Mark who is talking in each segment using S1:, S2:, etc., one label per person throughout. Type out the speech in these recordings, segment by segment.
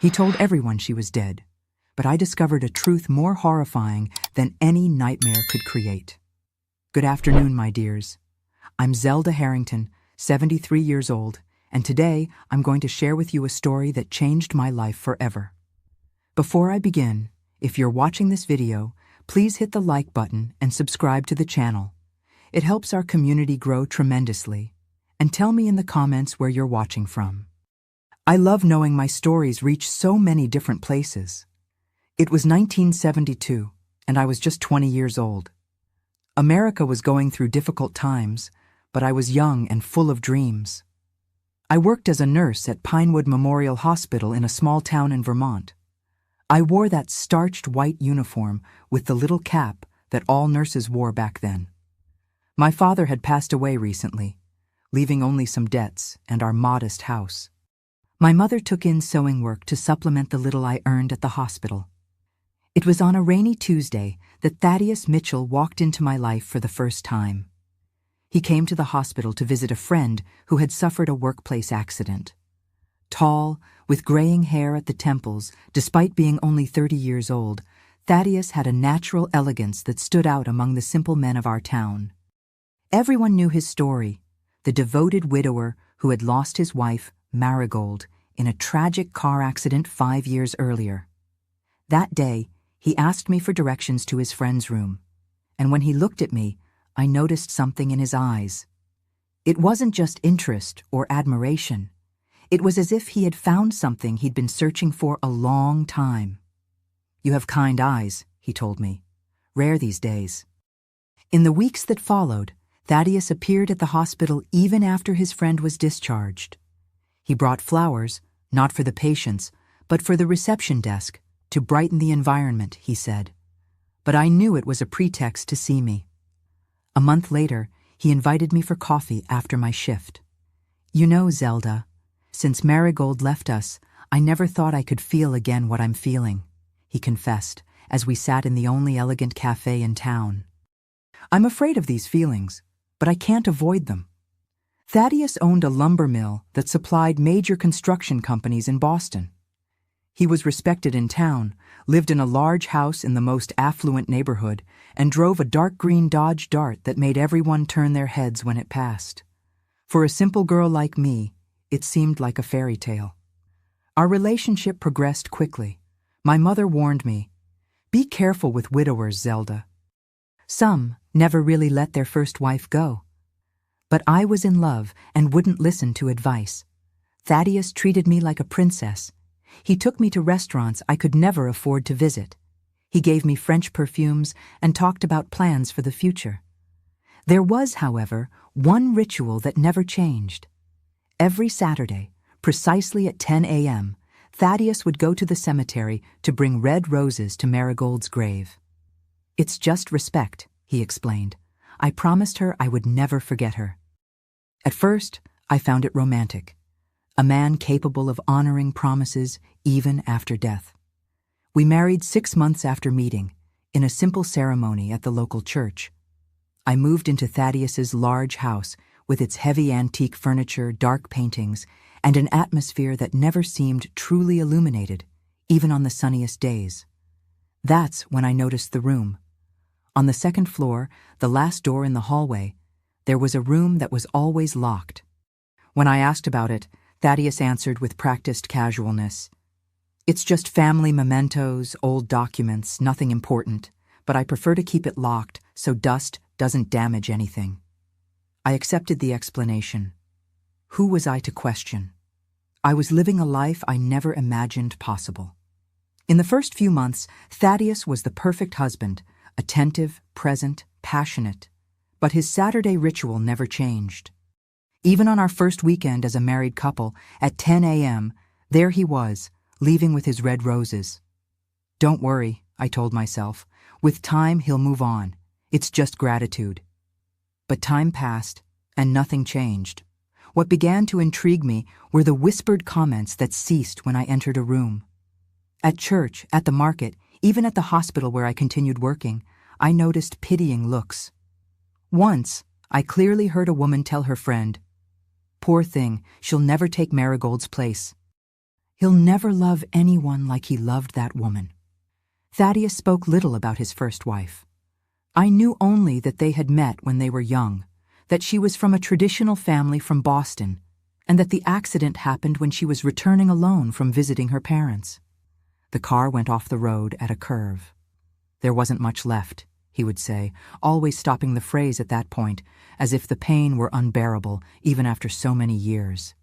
S1: He told everyone she was dead, but I discovered a truth more horrifying than any nightmare could create. Good afternoon, my dears. I'm Zelda Harrington, 73 years old, and today I'm going to share with you a story that changed my life forever. Before I begin, if you're watching this video, please hit the like button and subscribe to the channel. It helps our community grow tremendously. And tell me in the comments where you're watching from. I love knowing my stories reach so many different places. It was 1972, and I was just 20 years old. America was going through difficult times, but I was young and full of dreams. I worked as a nurse at Pinewood Memorial Hospital in a small town in Vermont. I wore that starched white uniform with the little cap that all nurses wore back then. My father had passed away recently, leaving only some debts and our modest house. My mother took in sewing work to supplement the little I earned at the hospital. It was on a rainy Tuesday that Thaddeus Mitchell walked into my life for the first time. He came to the hospital to visit a friend who had suffered a workplace accident. Tall, with graying hair at the temples, despite being only 30 years old, Thaddeus had a natural elegance that stood out among the simple men of our town. Everyone knew his story. The devoted widower who had lost his wife, Marigold, in a tragic car accident 5 years earlier. That day, he asked me for directions to his friend's room, and when he looked at me, I noticed something in his eyes. It wasn't just interest or admiration. It was as if he had found something he'd been searching for a long time. "You have kind eyes," he told me. "Rare these days." In the weeks that followed, Thaddeus appeared at the hospital even after his friend was discharged. He brought flowers, not for the patients, but for the reception desk, to brighten the environment, he said. But I knew it was a pretext to see me. A month later, he invited me for coffee after my shift. "You know, Zelda, since Marigold left us, I never thought I could feel again what I'm feeling," he confessed, as we sat in the only elegant cafe in town. "I'm afraid of these feelings, but I can't avoid them." Thaddeus owned a lumber mill that supplied major construction companies in Boston. He was respected in town, lived in a large house in the most affluent neighborhood, and drove a dark green Dodge Dart that made everyone turn their heads when it passed. For a simple girl like me, it seemed like a fairy tale. Our relationship progressed quickly. My mother warned me, "Be careful with widowers, Zelda. Some never really let their first wife go." But I was in love and wouldn't listen to advice. Thaddeus treated me like a princess. He took me to restaurants I could never afford to visit. He gave me French perfumes and talked about plans for the future. There was, however, one ritual that never changed. Every Saturday, precisely at 10 a.m., Thaddeus would go to the cemetery to bring red roses to Marigold's grave. "It's just respect," he explained. "I promised her I would never forget her." At first, I found it romantic. A man capable of honoring promises even after death. We married 6 months after meeting, in a simple ceremony at the local church. I moved into Thaddeus's large house with its heavy antique furniture, dark paintings, and an atmosphere that never seemed truly illuminated, even on the sunniest days. That's when I noticed the room. On the second floor, the last door in the hallway, there was a room that was always locked. When I asked about it, Thaddeus answered with practiced casualness, "It's just family mementos, old documents, nothing important, but I prefer to keep it locked so dust doesn't damage anything." I accepted the explanation. Who was I to question? I was living a life I never imagined possible. In the first few months, Thaddeus was the perfect husband, attentive, present, passionate, but his Saturday ritual never changed. Even on our first weekend as a married couple, at 10 a.m., there he was, leaving with his red roses. "Don't worry," I told myself. "With time, he'll move on. It's just gratitude." But time passed, and nothing changed. What began to intrigue me were the whispered comments that ceased when I entered a room. At church, at the market, even at the hospital where I continued working, I noticed pitying looks. Once, I clearly heard a woman tell her friend, "Poor thing, she'll never take Marigold's place." He'll never love anyone like he loved that woman. Thaddeus spoke little about his first wife. I knew only that they had met when they were young, that she was from a traditional family from Boston, and that the accident happened when she was returning alone from visiting her parents. The car went off the road at a curve. There wasn't much left, he would say, always stopping the phrase at that point, as if the pain were unbearable even after so many years.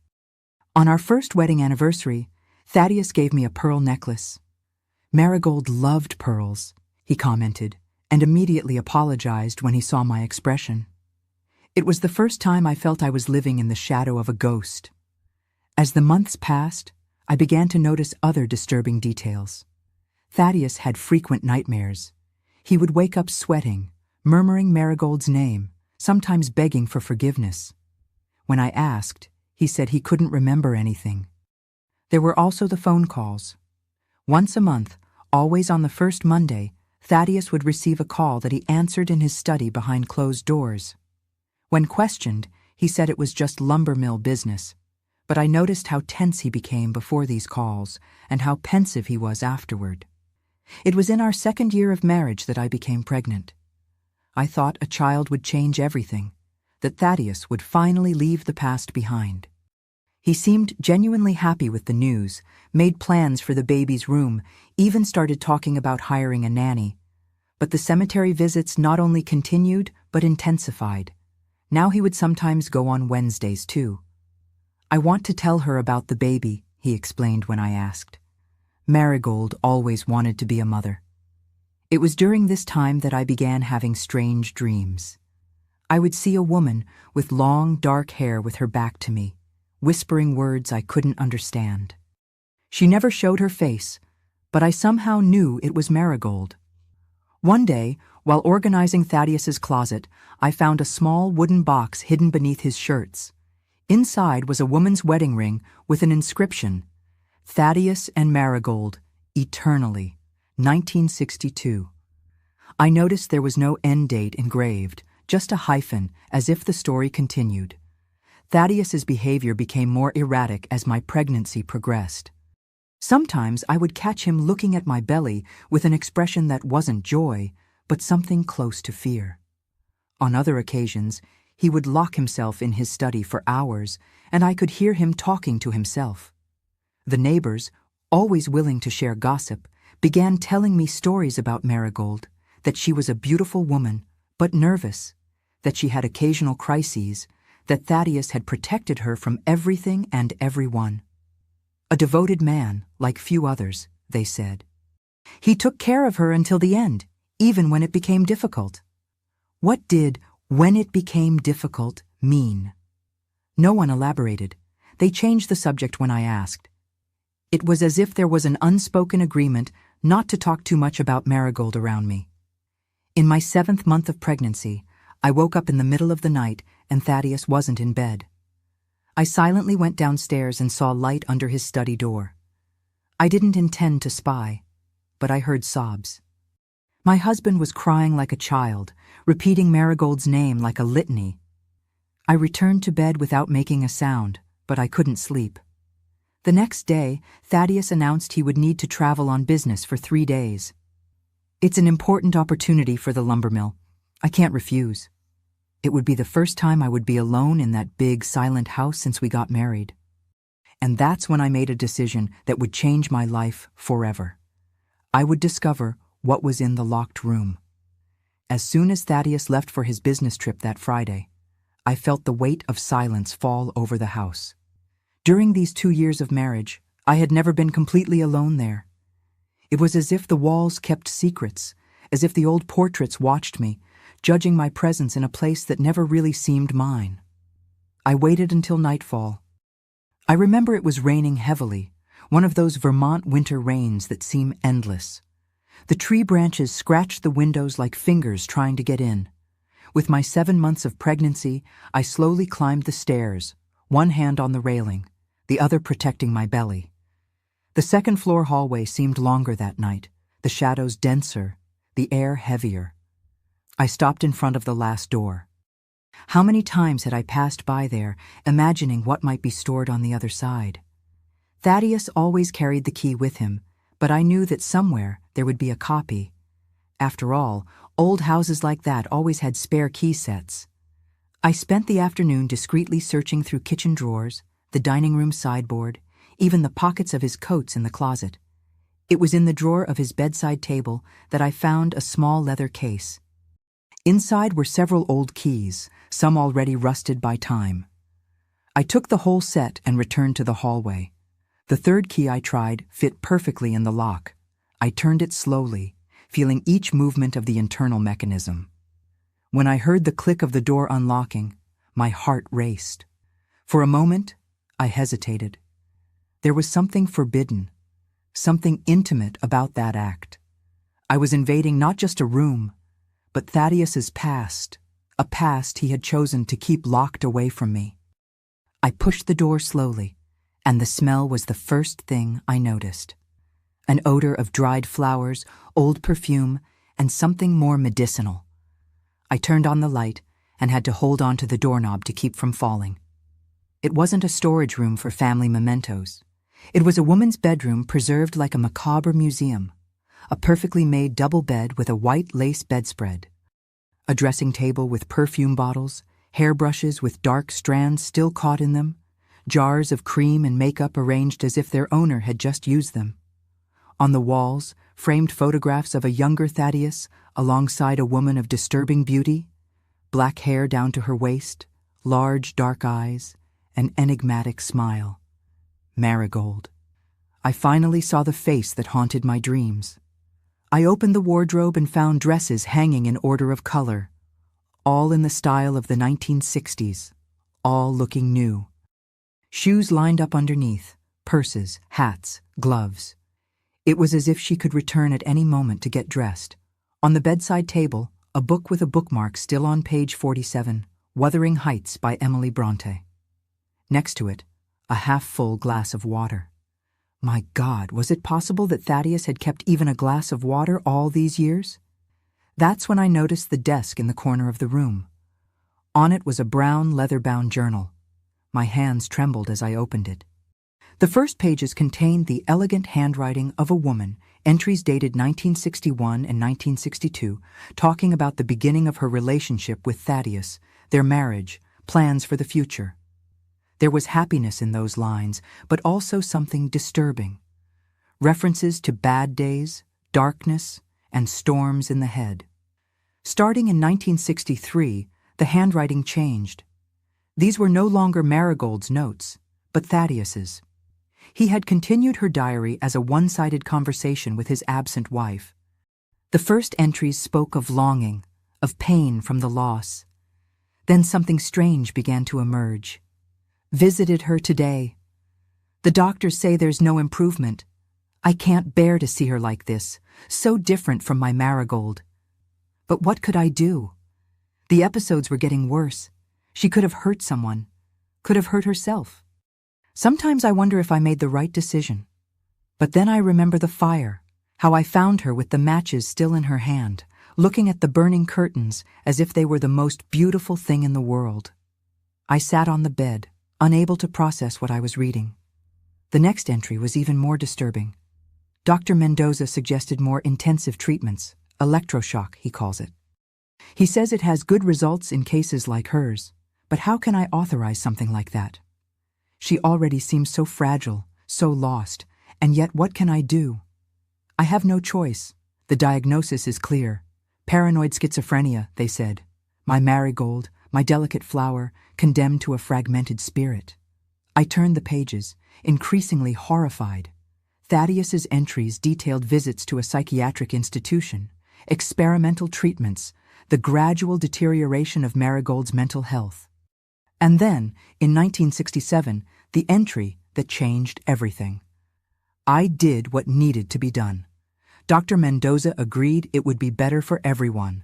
S1: On our first wedding anniversary, Thaddeus gave me a pearl necklace. Marigold loved pearls, he commented, and immediately apologized when he saw my expression. It was the first time I felt I was living in the shadow of a ghost. As the months passed, I began to notice other disturbing details. Thaddeus had frequent nightmares. He would wake up sweating, murmuring Marigold's name, sometimes begging for forgiveness. When I asked, he said he couldn't remember anything. There were also the phone calls. Once a month, always on the first Monday, Thaddeus would receive a call that he answered in his study behind closed doors. When questioned, he said it was just lumber mill business, but I noticed how tense he became before these calls and how pensive he was afterward. It was in our second year of marriage that I became pregnant. I thought a child would change everything, that Thaddeus would finally leave the past behind. He seemed genuinely happy with the news, made plans for the baby's room, even started talking about hiring a nanny. But the cemetery visits not only continued, but intensified. Now he would sometimes go on Wednesdays, too. I want to tell her about the baby, he explained when I asked. Marigold always wanted to be a mother. It was during this time that I began having strange dreams. I would see a woman with long, dark hair with her back to me, whispering words I couldn't understand. She never showed her face, but I somehow knew it was Marigold. One day, while organizing Thaddeus's closet, I found a small wooden box hidden beneath his shirts. Inside was a woman's wedding ring with an inscription, Thaddeus and Marigold, eternally, 1962. I noticed there was no end date engraved, just a hyphen, as if the story continued. Thaddeus's behavior became more erratic as my pregnancy progressed. Sometimes I would catch him looking at my belly with an expression that wasn't joy, but something close to fear. On other occasions, he would lock himself in his study for hours, and I could hear him talking to himself. The neighbors, always willing to share gossip, began telling me stories about Marigold, that she was a beautiful woman, but nervous, that she had occasional crises, that Thaddeus had protected her from everything and everyone. A devoted man, like few others, they said. He took care of her until the end, even when it became difficult. What did "when it became difficult" mean? No one elaborated. They changed the subject when I asked. It was as if there was an unspoken agreement not to talk too much about Marigold around me. In my 7th month of pregnancy, I woke up in the middle of the night and Thaddeus wasn't in bed. I silently went downstairs and saw light under his study door. I didn't intend to spy, but I heard sobs. My husband was crying like a child, repeating Marigold's name like a litany. I returned to bed without making a sound, but I couldn't sleep. The next day, Thaddeus announced he would need to travel on business for 3 days. It's an important opportunity for the lumber mill. I can't refuse. It would be the first time I would be alone in that big, silent house since we got married. And that's when I made a decision that would change my life forever. I would discover what was in the locked room. As soon as Thaddeus left for his business trip that Friday, I felt the weight of silence fall over the house. During these 2 years of marriage, I had never been completely alone there. It was as if the walls kept secrets, as if the old portraits watched me, judging my presence in a place that never really seemed mine. I waited until nightfall. I remember it was raining heavily, one of those Vermont winter rains that seem endless. The tree branches scratched the windows like fingers trying to get in. With my 7 months of pregnancy, I slowly climbed the stairs, one hand on the railing, the other protecting my belly. The second-floor hallway seemed longer that night, the shadows denser, the air heavier. I stopped in front of the last door. How many times had I passed by there, imagining what might be stored on the other side? Thaddeus always carried the key with him, but I knew that somewhere there would be a copy. After all, old houses like that always had spare key sets. I spent the afternoon discreetly searching through kitchen drawers, the dining room sideboard, even the pockets of his coats in the closet. It was in the drawer of his bedside table that I found a small leather case. Inside were several old keys, some already rusted by time. I took the whole set and returned to the hallway. The third key I tried fit perfectly in the lock. I turned it slowly, feeling each movement of the internal mechanism. When I heard the click of the door unlocking, my heart raced. For a moment, I hesitated. There was something forbidden, something intimate about that act. I was invading not just a room, but Thaddeus's past, a past he had chosen to keep locked away from me. I pushed the door slowly, and the smell was the first thing I noticed. An odor of dried flowers, old perfume, and something more medicinal. I turned on the light and had to hold on to the doorknob to keep from falling. It wasn't a storage room for family mementos. It was a woman's bedroom preserved like a macabre museum. A perfectly made double bed with a white lace bedspread. A dressing table with perfume bottles, hairbrushes with dark strands still caught in them, jars of cream and makeup arranged as if their owner had just used them. On the walls, framed photographs of a younger Thaddeus alongside a woman of disturbing beauty, black hair down to her waist, large dark eyes, an enigmatic smile. Marigold. I finally saw the face that haunted my dreams. I opened the wardrobe and found dresses hanging in order of color, all in the style of the 1960s, all looking new. Shoes lined up underneath, purses, hats, gloves. It was as if she could return at any moment to get dressed. On the bedside table, a book with a bookmark still on page 47, Wuthering Heights by Emily Bronte. Next to it, a half-full glass of water. My God, was it possible that Thaddeus had kept even a glass of water all these years? That's when I noticed the desk in the corner of the room. On it was a brown leather-bound journal. My hands trembled as I opened it. The first pages contained the elegant handwriting of a woman, entries dated 1961 and 1962, talking about the beginning of her relationship with Thaddeus, their marriage, plans for the future. There was happiness in those lines, but also something disturbing. References to bad days, darkness, and storms in the head. Starting in 1963, the handwriting changed. These were no longer Marigold's notes, but Thaddeus's. He had continued her diary as a one-sided conversation with his absent wife. The first entries spoke of longing, of pain from the loss. Then something strange began to emerge. Visited her today. The doctors say there's no improvement. I can't bear to see her like this, so different from my Marigold. But what could I do? The episodes were getting worse. She could have hurt someone, could have hurt herself. Sometimes I wonder if I made the right decision. But then I remember the fire, how I found her with the matches still in her hand, looking at the burning curtains as if they were the most beautiful thing in the world. I sat on the bed, unable to process what I was reading. The next entry was even more disturbing. Dr. Mendoza suggested more intensive treatments, electroshock, he calls it. He says it has good results in cases like hers, but how can I authorize something like that? She already seems so fragile, so lost, and yet what can I do? I have no choice. The diagnosis is clear. Paranoid schizophrenia, they said. My Marigold, my delicate flower, condemned to a fragmented spirit. I turned the pages, increasingly horrified. Thaddeus's entries detailed visits to a psychiatric institution, experimental treatments, the gradual deterioration of Marigold's mental health. And then, in 1967, the entry that changed everything. I did what needed to be done. Dr. Mendoza agreed it would be better for everyone.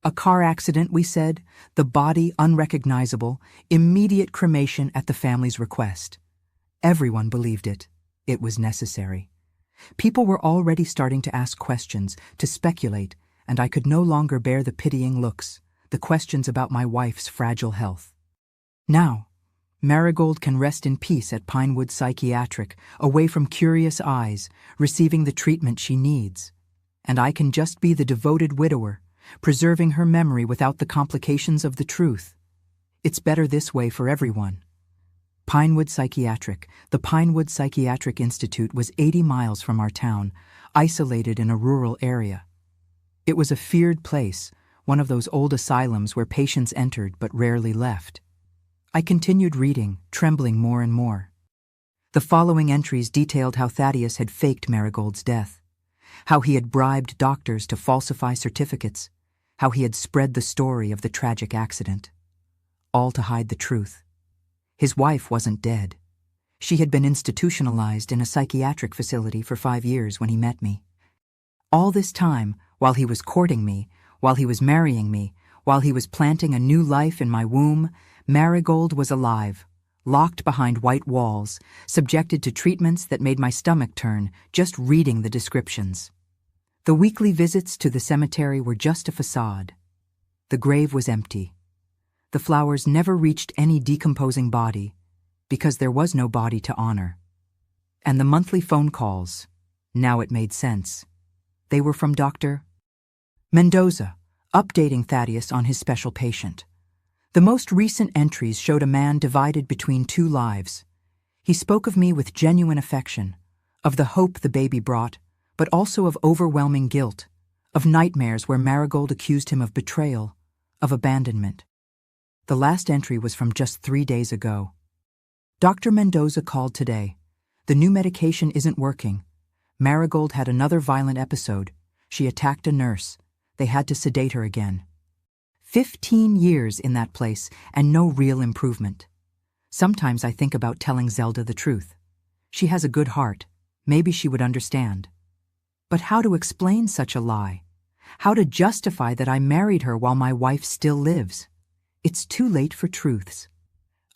S1: A car accident, we said, the body unrecognizable, immediate cremation at the family's request. Everyone believed it. It was necessary. People were already starting to ask questions, to speculate, and I could no longer bear the pitying looks, the questions about my wife's fragile health. Now, Marigold can rest in peace at Pinewood Psychiatric, away from curious eyes, receiving the treatment she needs. And I can just be the devoted widower, preserving her memory without the complications of the truth. It's better this way for everyone. Pinewood Psychiatric. The Pinewood Psychiatric Institute was 80 miles from our town, isolated in a rural area. It was a feared place, one of those old asylums where patients entered but rarely left. I continued reading, trembling more and more. The following entries detailed how Thaddeus had faked Marigold's death, how he had bribed doctors to falsify certificates, how he had spread the story of the tragic accident, all to hide the truth. His wife wasn't dead. She had been institutionalized in a psychiatric facility for 5 years when he met me. All this time, while he was courting me, while he was marrying me, while he was planting a new life in my womb, Marigold was alive, locked behind white walls, subjected to treatments that made my stomach turn just reading the descriptions. The weekly visits to the cemetery were just a facade. The grave was empty. The flowers never reached any decomposing body, because there was no body to honor. And the monthly phone calls, now it made sense. They were from Dr. Mendoza, updating Thaddeus on his special patient. The most recent entries showed a man divided between 2 lives. He spoke of me with genuine affection, of the hope the baby brought, but also of overwhelming guilt, of nightmares where Marigold accused him of betrayal, of abandonment. The last entry was from just 3 days ago. Dr. Mendoza called today. The new medication isn't working. Marigold had another violent episode. She attacked a nurse. They had to sedate her again. 15 years in that place and no real improvement. Sometimes I think about telling Zelda the truth. She has a good heart. Maybe she would understand. But how to explain such a lie? How to justify that I married her while my wife still lives? It's too late for truths.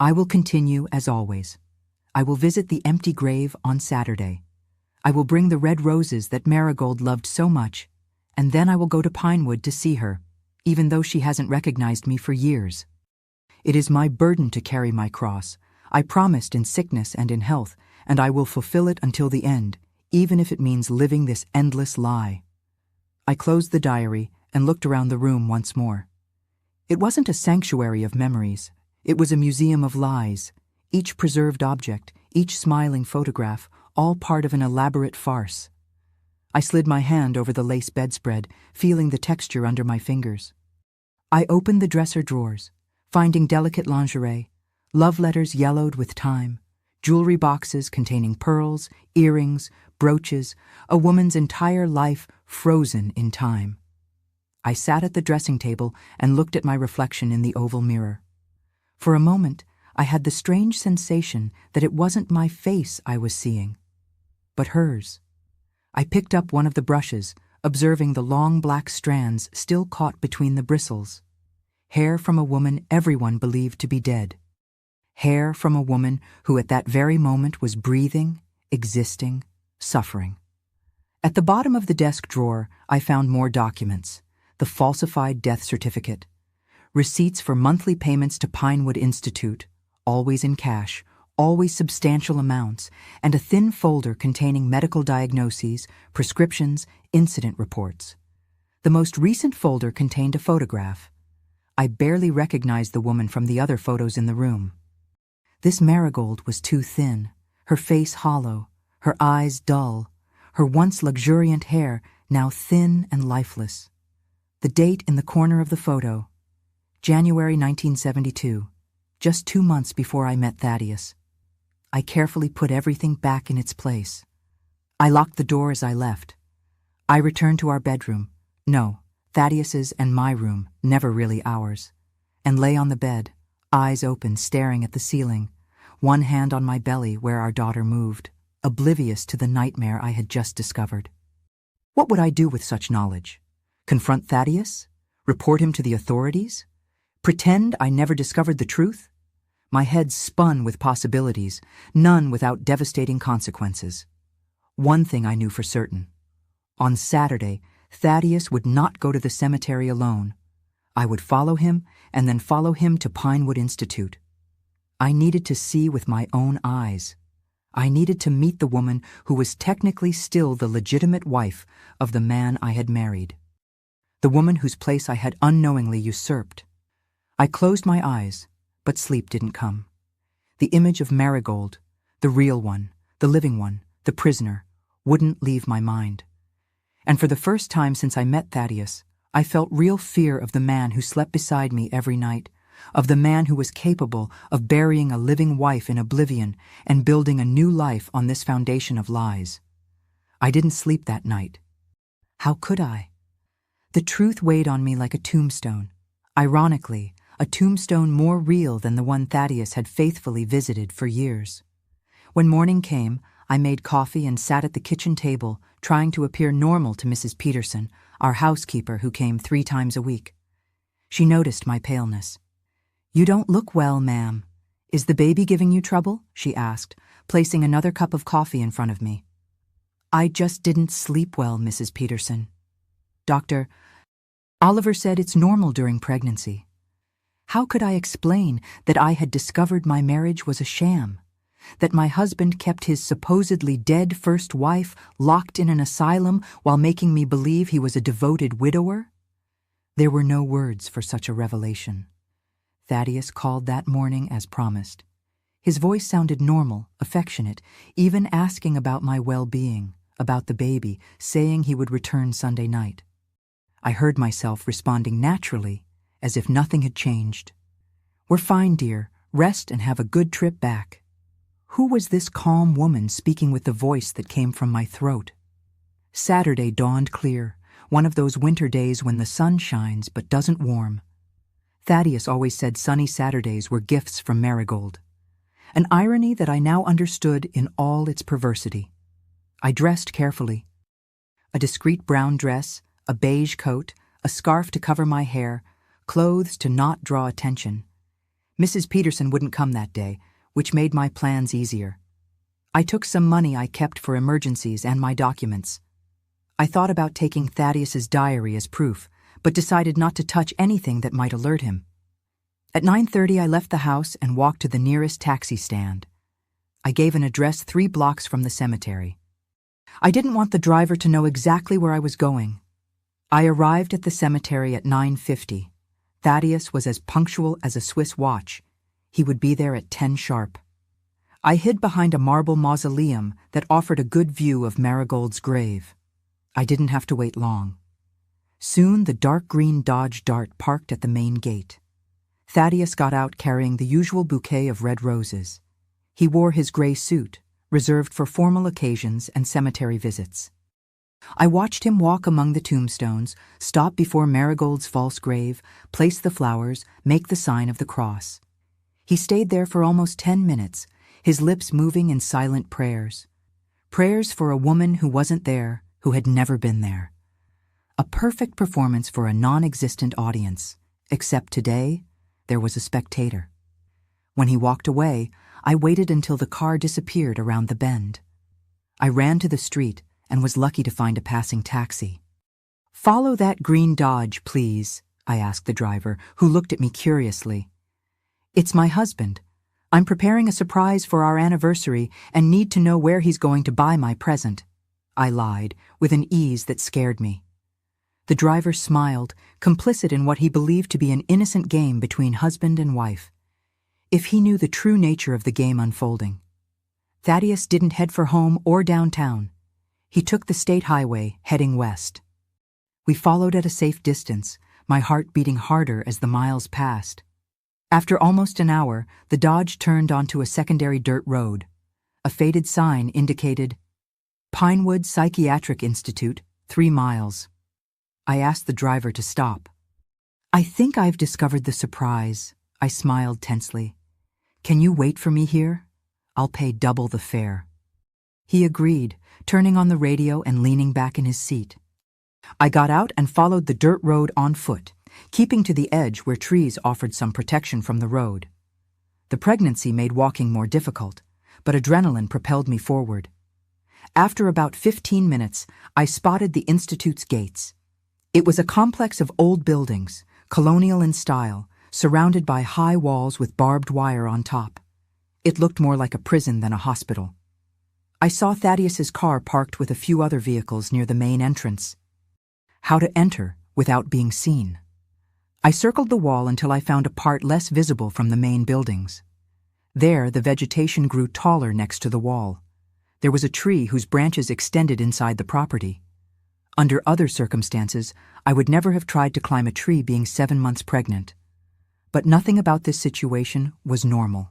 S1: I will continue as always. I will visit the empty grave on Saturday. I will bring the red roses that Marigold loved so much, and then I will go to Pinewood to see her, even though she hasn't recognized me for years. It is my burden to carry my cross. I promised in sickness and in health, and I will fulfill it until the end, even if it means living this endless lie. I closed the diary and looked around the room once more. It wasn't a sanctuary of memories. It was a museum of lies, each preserved object, each smiling photograph, all part of an elaborate farce. I slid my hand over the lace bedspread, feeling the texture under my fingers. I opened the dresser drawers, finding delicate lingerie, love letters yellowed with time, jewelry boxes containing pearls, earrings, brooches, a woman's entire life frozen in time. I sat at the dressing table and looked at my reflection in the oval mirror. For a moment, I had the strange sensation that it wasn't my face I was seeing, but hers. I picked up one of the brushes, observing the long black strands still caught between the bristles. Hair from a woman everyone believed to be dead. Hair from a woman who at that very moment was breathing, existing, suffering. At the bottom of the desk drawer, I found more documents. The falsified death certificate, receipts for monthly payments to Pinewood Institute, always in cash, always substantial amounts, and a thin folder containing medical diagnoses, prescriptions, incident reports. The most recent folder contained a photograph. I barely recognized the woman from the other photos in the room. This Marigold was too thin, her face hollow, her eyes dull, her once luxuriant hair now thin and lifeless. The date in the corner of the photo, January 1972, just 2 months before I met Thaddeus. I carefully put everything back in its place. I locked the door as I left. I returned to our bedroom, no, Thaddeus's and my room, never really ours, and lay on the bed, eyes open, staring at the ceiling, one hand on my belly where our daughter moved, oblivious to the nightmare I had just discovered. What would I do with such knowledge? Confront Thaddeus? Report him to the authorities? Pretend I never discovered the truth? My head spun with possibilities, none without devastating consequences. One thing I knew for certain. On Saturday, Thaddeus would not go to the cemetery alone. I would follow him and then follow him to Pinewood Institute. I needed to see with my own eyes. I needed to meet the woman who was technically still the legitimate wife of the man I had married. The woman whose place I had unknowingly usurped. I closed my eyes, but sleep didn't come. The image of Marigold, the real one, the living one, the prisoner, wouldn't leave my mind. And for the first time since I met Thaddeus, I felt real fear of the man who slept beside me every night, of the man who was capable of burying a living wife in oblivion and building a new life on this foundation of lies. I didn't sleep that night. How could I? The truth weighed on me like a tombstone. Ironically, a tombstone more real than the one Thaddeus had faithfully visited for years. When morning came, I made coffee and sat at the kitchen table, trying to appear normal to Mrs. Peterson, our housekeeper who came 3 times a week. She noticed my paleness. "You don't look well, ma'am. Is the baby giving you trouble?" she asked, placing another cup of coffee in front of me. "I just didn't sleep well, Mrs. Peterson. Doctor, Oliver said it's normal during pregnancy." How could I explain that I had discovered my marriage was a sham? That my husband kept his supposedly dead first wife locked in an asylum while making me believe he was a devoted widower? There were no words for such a revelation. Thaddeus called that morning as promised. His voice sounded normal, affectionate, even asking about my well-being, about the baby, saying he would return Sunday night. I heard myself responding naturally, as if nothing had changed. "We're fine, dear. Rest and have a good trip back." Who was this calm woman speaking with the voice that came from my throat? Saturday dawned clear, one of those winter days when the sun shines but doesn't warm. Thaddeus always said sunny Saturdays were gifts from Marigold, an irony that I now understood in all its perversity. I dressed carefully. A discreet brown dress, a beige coat, a scarf to cover my hair, clothes to not draw attention. Mrs. Peterson wouldn't come that day, which made my plans easier. I took some money I kept for emergencies and my documents. I thought about taking Thaddeus's diary as proof, but decided not to touch anything that might alert him. At 9:30, I left the house and walked to the nearest taxi stand. I gave an address 3 blocks from the cemetery. I didn't want the driver to know exactly where I was going. I arrived at the cemetery at 9:50. Thaddeus was as punctual as a Swiss watch. He would be there at 10 sharp. I hid behind a marble mausoleum that offered a good view of Marigold's grave. I didn't have to wait long. Soon the dark green Dodge Dart parked at the main gate. Thaddeus got out carrying the usual bouquet of red roses. He wore his gray suit, reserved for formal occasions and cemetery visits. I watched him walk among the tombstones, stop before Marigold's false grave, place the flowers, make the sign of the cross. He stayed there for almost 10 minutes, his lips moving in silent prayers. Prayers for a woman who wasn't there, who had never been there. A perfect performance for a non-existent audience, except today, there was a spectator. When he walked away, I waited until the car disappeared around the bend. I ran to the street and was lucky to find a passing taxi. "Follow that green Dodge, please," I asked the driver, who looked at me curiously. "It's my husband. I'm preparing a surprise for our anniversary and need to know where he's going to buy my present," I lied, with an ease that scared me. The driver smiled, complicit in what he believed to be an innocent game between husband and wife. If he knew the true nature of the game unfolding. Thaddeus didn't head for home or downtown. He took the state highway, heading west. We followed at a safe distance, my heart beating harder as the miles passed. After almost an hour, the Dodge turned onto a secondary dirt road. A faded sign indicated, "Pinewood Psychiatric Institute, 3 miles. I asked the driver to stop. "I think I've discovered the surprise," I smiled tensely. "Can you wait for me here? I'll pay double the fare." He agreed, turning on the radio and leaning back in his seat. I got out and followed the dirt road on foot, keeping to the edge where trees offered some protection from the road. The pregnancy made walking more difficult, but adrenaline propelled me forward. After about 15 minutes, I spotted the Institute's gates. It was a complex of old buildings, colonial in style, surrounded by high walls with barbed wire on top. It looked more like a prison than a hospital. I saw Thaddeus's car parked with a few other vehicles near the main entrance. How to enter without being seen? I circled the wall until I found a part less visible from the main buildings. There, the vegetation grew taller next to the wall. There was a tree whose branches extended inside the property. Under other circumstances, I would never have tried to climb a tree being 7 months pregnant. But nothing about this situation was normal.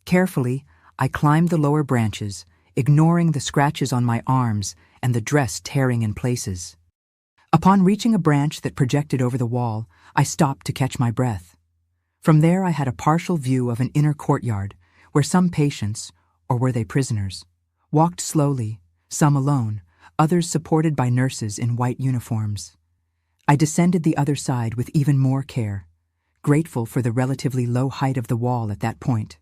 S1: Carefully, I climbed the lower branches, ignoring the scratches on my arms and the dress tearing in places. Upon reaching a branch that projected over the wall, I stopped to catch my breath. From there I had a partial view of an inner courtyard where some patients, or were they prisoners, walked slowly, some alone, others supported by nurses in white uniforms. I descended the other side with even more care, grateful for the relatively low height of the wall at that point.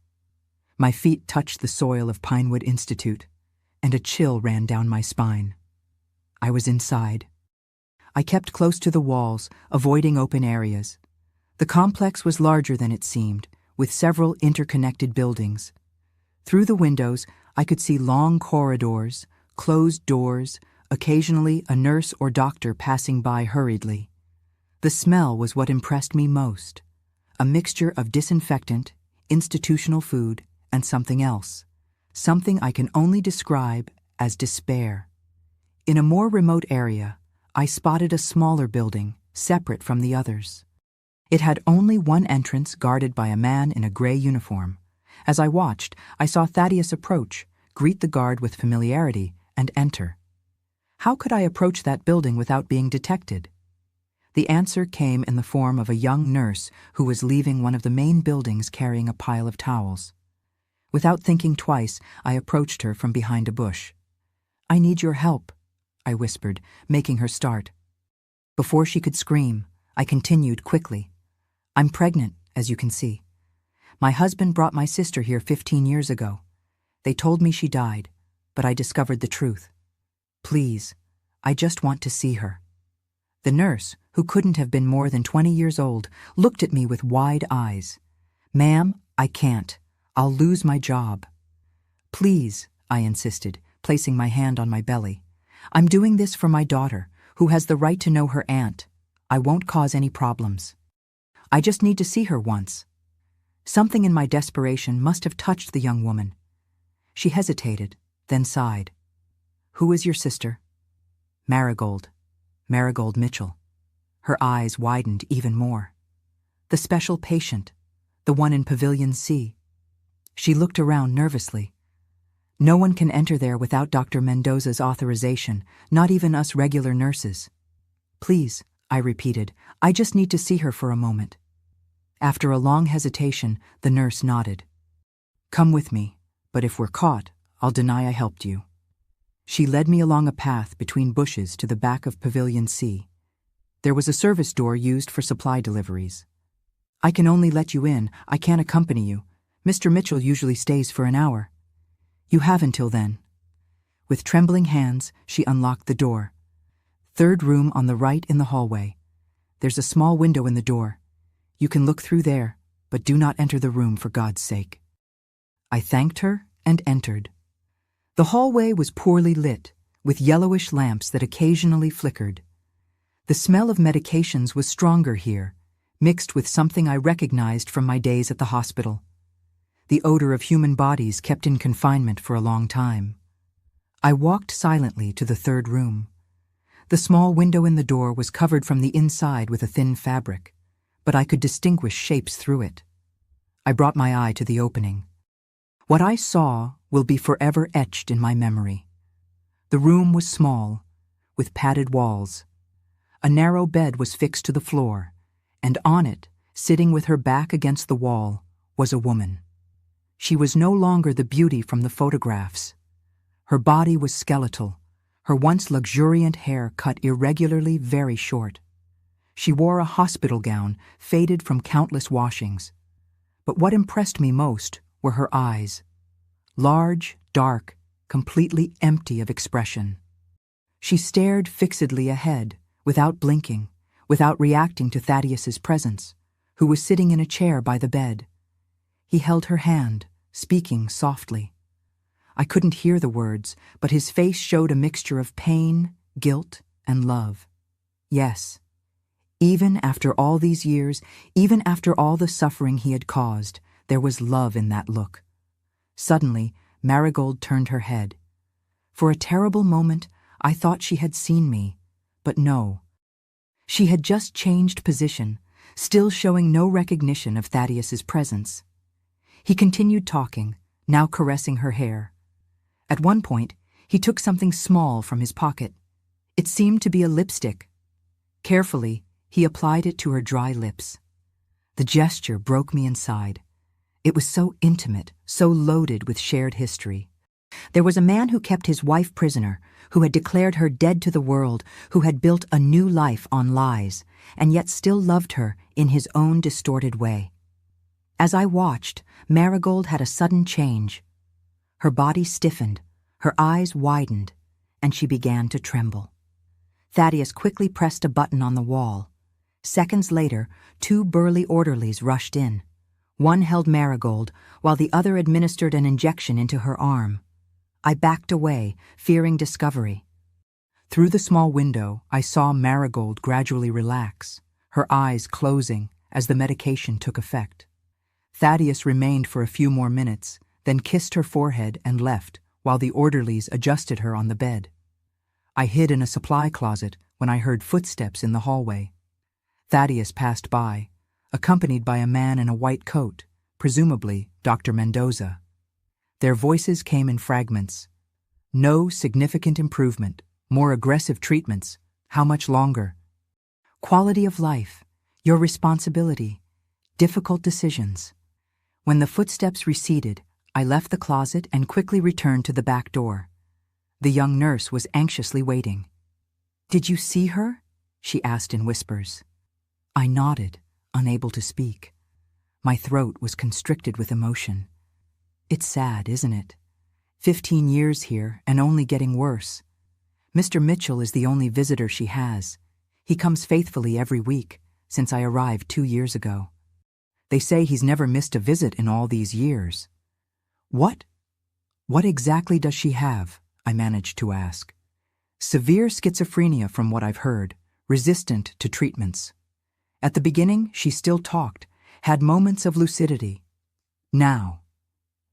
S1: My feet touched the soil of Pinewood Institute, and a chill ran down my spine. I was inside. I kept close to the walls, avoiding open areas. The complex was larger than it seemed, with several interconnected buildings. Through the windows, I could see long corridors, closed doors, occasionally a nurse or doctor passing by hurriedly. The smell was what impressed me most, a mixture of disinfectant, institutional food, and something else, something I can only describe as despair. In a more remote area, I spotted a smaller building, separate from the others. It had only one entrance guarded by a man in a gray uniform. As I watched, I saw Thaddeus approach, greet the guard with familiarity, and enter. How could I approach that building without being detected? The answer came in the form of a young nurse who was leaving one of the main buildings carrying a pile of towels. Without thinking twice, I approached her from behind a bush. "I need your help," I whispered, making her start. Before she could scream, I continued quickly. "I'm pregnant, as you can see. My husband brought my sister here 15 years ago. They told me she died, but I discovered the truth. Please, I just want to see her." The nurse, who couldn't have been more than 20 years old, looked at me with wide eyes. "Ma'am, I can't. I'll lose my job." "Please," I insisted, placing my hand on my belly. "I'm doing this for my daughter, who has the right to know her aunt. I won't cause any problems. I just need to see her once." Something in my desperation must have touched the young woman. She hesitated, then sighed. "Who is your sister?" "Marigold. Marigold Mitchell." Her eyes widened even more. "The special patient, the one in Pavilion C." She looked around nervously. "No one can enter there without Dr. Mendoza's authorization, not even us regular nurses." "Please," I repeated, "I just need to see her for a moment." After a long hesitation, the nurse nodded. "Come with me, but if we're caught, I'll deny I helped you." She led me along a path between bushes to the back of Pavilion C. There was a service door used for supply deliveries. "I can only let you in. I can't accompany you. Mr. Mitchell usually stays for an hour." "You have until then." With trembling hands, she unlocked the door. "Third room on the right in the hallway. There's a small window in the door. You can look through there, but do not enter the room for God's sake." I thanked her and entered. The hallway was poorly lit, with yellowish lamps that occasionally flickered. The smell of medications was stronger here, mixed with something I recognized from my days at the hospital. The odor of human bodies kept in confinement for a long time. I walked silently to the third room. The small window in the door was covered from the inside with a thin fabric, but I could distinguish shapes through it. I brought my eye to the opening. What I saw will be forever etched in my memory. The room was small, with padded walls. A narrow bed was fixed to the floor, and on it, sitting with her back against the wall, was a woman. She was no longer the beauty from the photographs. Her body was skeletal, her once luxuriant hair cut irregularly very short. She wore a hospital gown, faded from countless washings. But what impressed me most were her eyes. Large, dark, completely empty of expression. She stared fixedly ahead, without blinking, without reacting to Thaddeus's presence, who was sitting in a chair by the bed. He held her hand, speaking softly. I couldn't hear the words, but his face showed a mixture of pain, guilt, and love. Yes, even after all these years, even after all the suffering he had caused, there was love in that look. Suddenly, Marigold turned her head. For a terrible moment, I thought she had seen me, but no. She had just changed position, still showing no recognition of Thaddeus's presence. He continued talking, now caressing her hair. At one point, he took something small from his pocket. It seemed to be a lipstick. Carefully, he applied it to her dry lips. The gesture broke me inside. It was so intimate, so loaded with shared history. There was a man who kept his wife prisoner, who had declared her dead to the world, who had built a new life on lies, and yet still loved her in his own distorted way. As I watched, Marigold had a sudden change. Her body stiffened, her eyes widened, and she began to tremble. Thaddeus quickly pressed a button on the wall. Seconds later, 2 burly orderlies rushed in. One held Marigold, while the other administered an injection into her arm. I backed away, fearing discovery. Through the small window, I saw Marigold gradually relax, her eyes closing as the medication took effect. Thaddeus remained for a few more minutes, then kissed her forehead and left, while the orderlies adjusted her on the bed. I hid in a supply closet when I heard footsteps in the hallway. Thaddeus passed by, accompanied by a man in a white coat, presumably Dr. Mendoza. Their voices came in fragments. No significant improvement, more aggressive treatments, how much longer? Quality of life, your responsibility, difficult decisions. When the footsteps receded, I left the closet and quickly returned to the back door. The young nurse was anxiously waiting. "Did you see her?" she asked in whispers. I nodded, unable to speak. My throat was constricted with emotion. It's sad, isn't it? 15 years here and only getting worse. Mr. Mitchell is the only visitor she has. He comes faithfully every week, since I arrived 2 years ago. They say he's never missed a visit in all these years. What exactly does she have? I managed to ask. Severe schizophrenia from what I've heard, resistant to treatments. At the beginning, she still talked, had moments of lucidity. Now,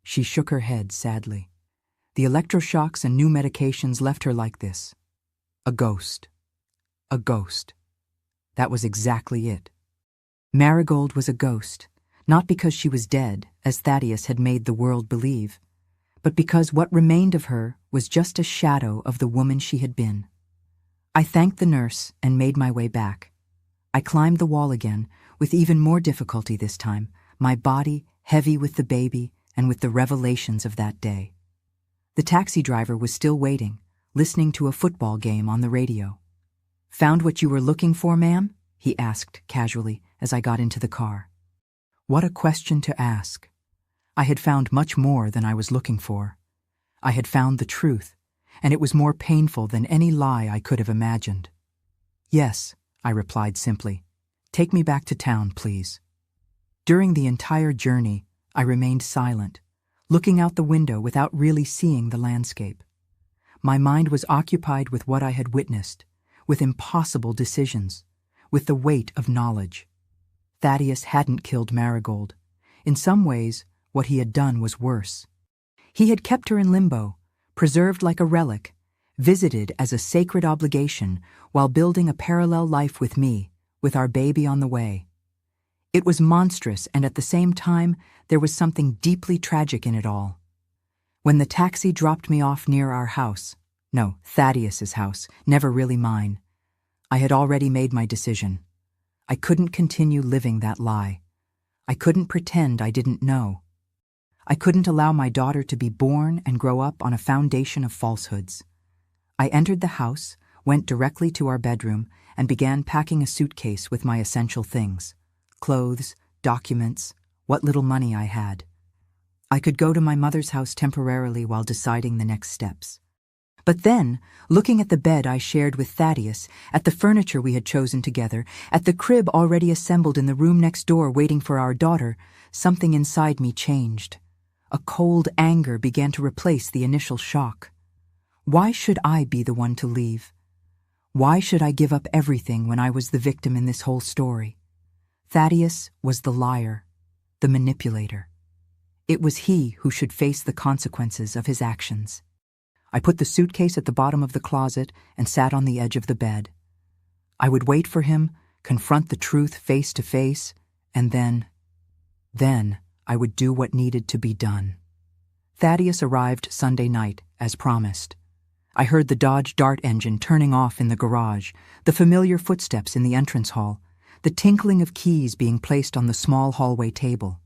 S1: she shook her head sadly. The electroshocks and new medications left her like this. A ghost. A ghost. That was exactly it. Marigold was a ghost, not because she was dead, as Thaddeus had made the world believe, but because what remained of her was just a shadow of the woman she had been. I thanked the nurse and made my way back. I climbed the wall again, with even more difficulty this time, my body heavy with the baby and with the revelations of that day. The taxi driver was still waiting, listening to a football game on the radio. "Found what you were looking for, ma'am?" he asked casually as I got into the car. What a question to ask. I had found much more than I was looking for. I had found the truth, and it was more painful than any lie I could have imagined. "Yes," I replied simply. "Take me back to town, please." During the entire journey, I remained silent, looking out the window without really seeing the landscape. My mind was occupied with what I had witnessed, with impossible decisions, with the weight of knowledge. Thaddeus hadn't killed Marigold. In some ways, what he had done was worse. He had kept her in limbo, preserved like a relic, visited as a sacred obligation while building a parallel life with me, with our baby on the way. It was monstrous, and at the same time, there was something deeply tragic in it all. When the taxi dropped me off near our house, no, Thaddeus's house, never really mine, I had already made my decision. I couldn't continue living that lie. I couldn't pretend I didn't know. I couldn't allow my daughter to be born and grow up on a foundation of falsehoods. I entered the house, went directly to our bedroom, and began packing a suitcase with my essential things. Clothes, documents, what little money I had. I could go to my mother's house temporarily while deciding the next steps. But then, looking at the bed I shared with Thaddeus, at the furniture we had chosen together, at the crib already assembled in the room next door waiting for our daughter, something inside me changed. A cold anger began to replace the initial shock. Why should I be the one to leave? Why should I give up everything when I was the victim in this whole story? Thaddeus was the liar, the manipulator. It was he who should face the consequences of his actions. I put the suitcase at the bottom of the closet and sat on the edge of the bed. I would wait for him, confront the truth face to face, and then I would do what needed to be done. Thaddeus arrived Sunday night, as promised. I heard the Dodge Dart engine turning off in the garage, the familiar footsteps in the entrance hall, the tinkling of keys being placed on the small hallway table.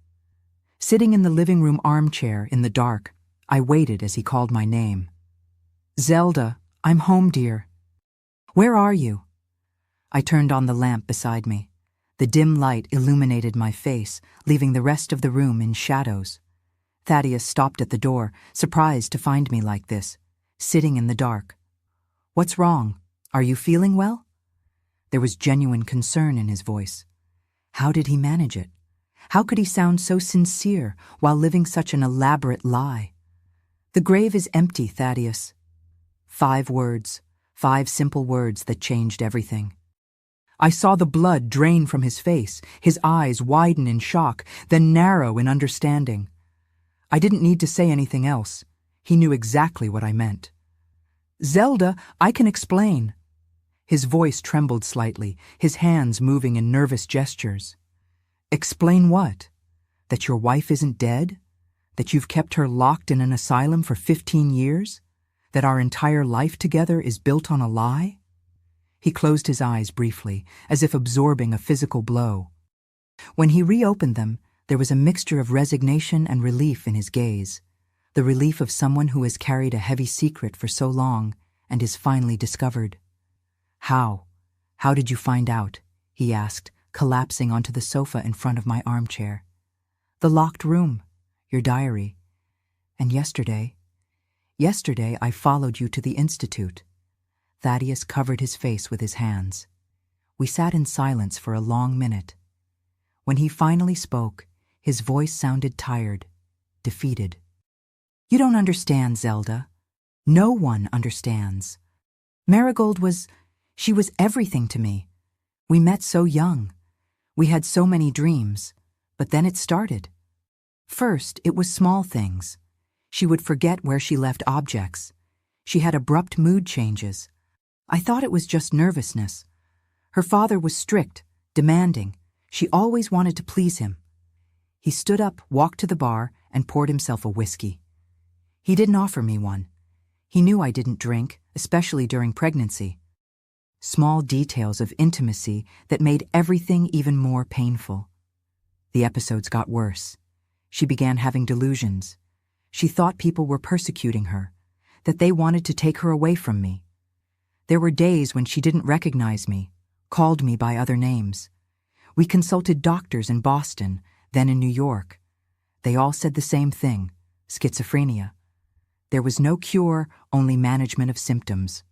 S1: Sitting in the living room armchair in the dark, I waited as he called my name. "Zelda, I'm home, dear." "Where are you?" I turned on the lamp beside me. The dim light illuminated my face, leaving the rest of the room in shadows. Thaddeus stopped at the door, surprised to find me like this, sitting in the dark. "What's wrong? Are you feeling well?" There was genuine concern in his voice. How did he manage it? How could he sound so sincere while living such an elaborate lie? "The grave is empty, Thaddeus." 5 words, 5 simple words that changed everything. I saw the blood drain from his face, his eyes widen in shock, then narrow in understanding. I didn't need to say anything else. He knew exactly what I meant. "Zelda, I can explain." His voice trembled slightly, his hands moving in nervous gestures. "Explain what? That your wife isn't dead? That you've kept her locked in an asylum for 15 years? That our entire life together is built on a lie?" He closed his eyes briefly, as if absorbing a physical blow. When he reopened them, there was a mixture of resignation and relief in his gaze, the relief of someone who has carried a heavy secret for so long and is finally discovered. "How? How did you find out?" he asked, collapsing onto the sofa in front of my armchair. "The locked room, your diary. And yesterday I followed you to the Institute." Thaddeus covered his face with his hands. We sat in silence for a long minute. When he finally spoke, his voice sounded tired, defeated. "You don't understand, Zelda. No one understands. Marigold she was everything to me. We met so young. We had so many dreams, but then it started. First, it was small things. She would forget where she left objects. She had abrupt mood changes. I thought it was just nervousness. Her father was strict, demanding. She always wanted to please him. He stood up, walked to the bar, and poured himself a whiskey. He didn't offer me one. He knew I didn't drink, especially during pregnancy. Small details of intimacy that made everything even more painful. The episodes got worse. She began having delusions. She thought people were persecuting her, that they wanted to take her away from me. There were days when she didn't recognize me, called me by other names. We consulted doctors in Boston, then in New York. They all said the same thing, schizophrenia. There was no cure, only management of symptoms.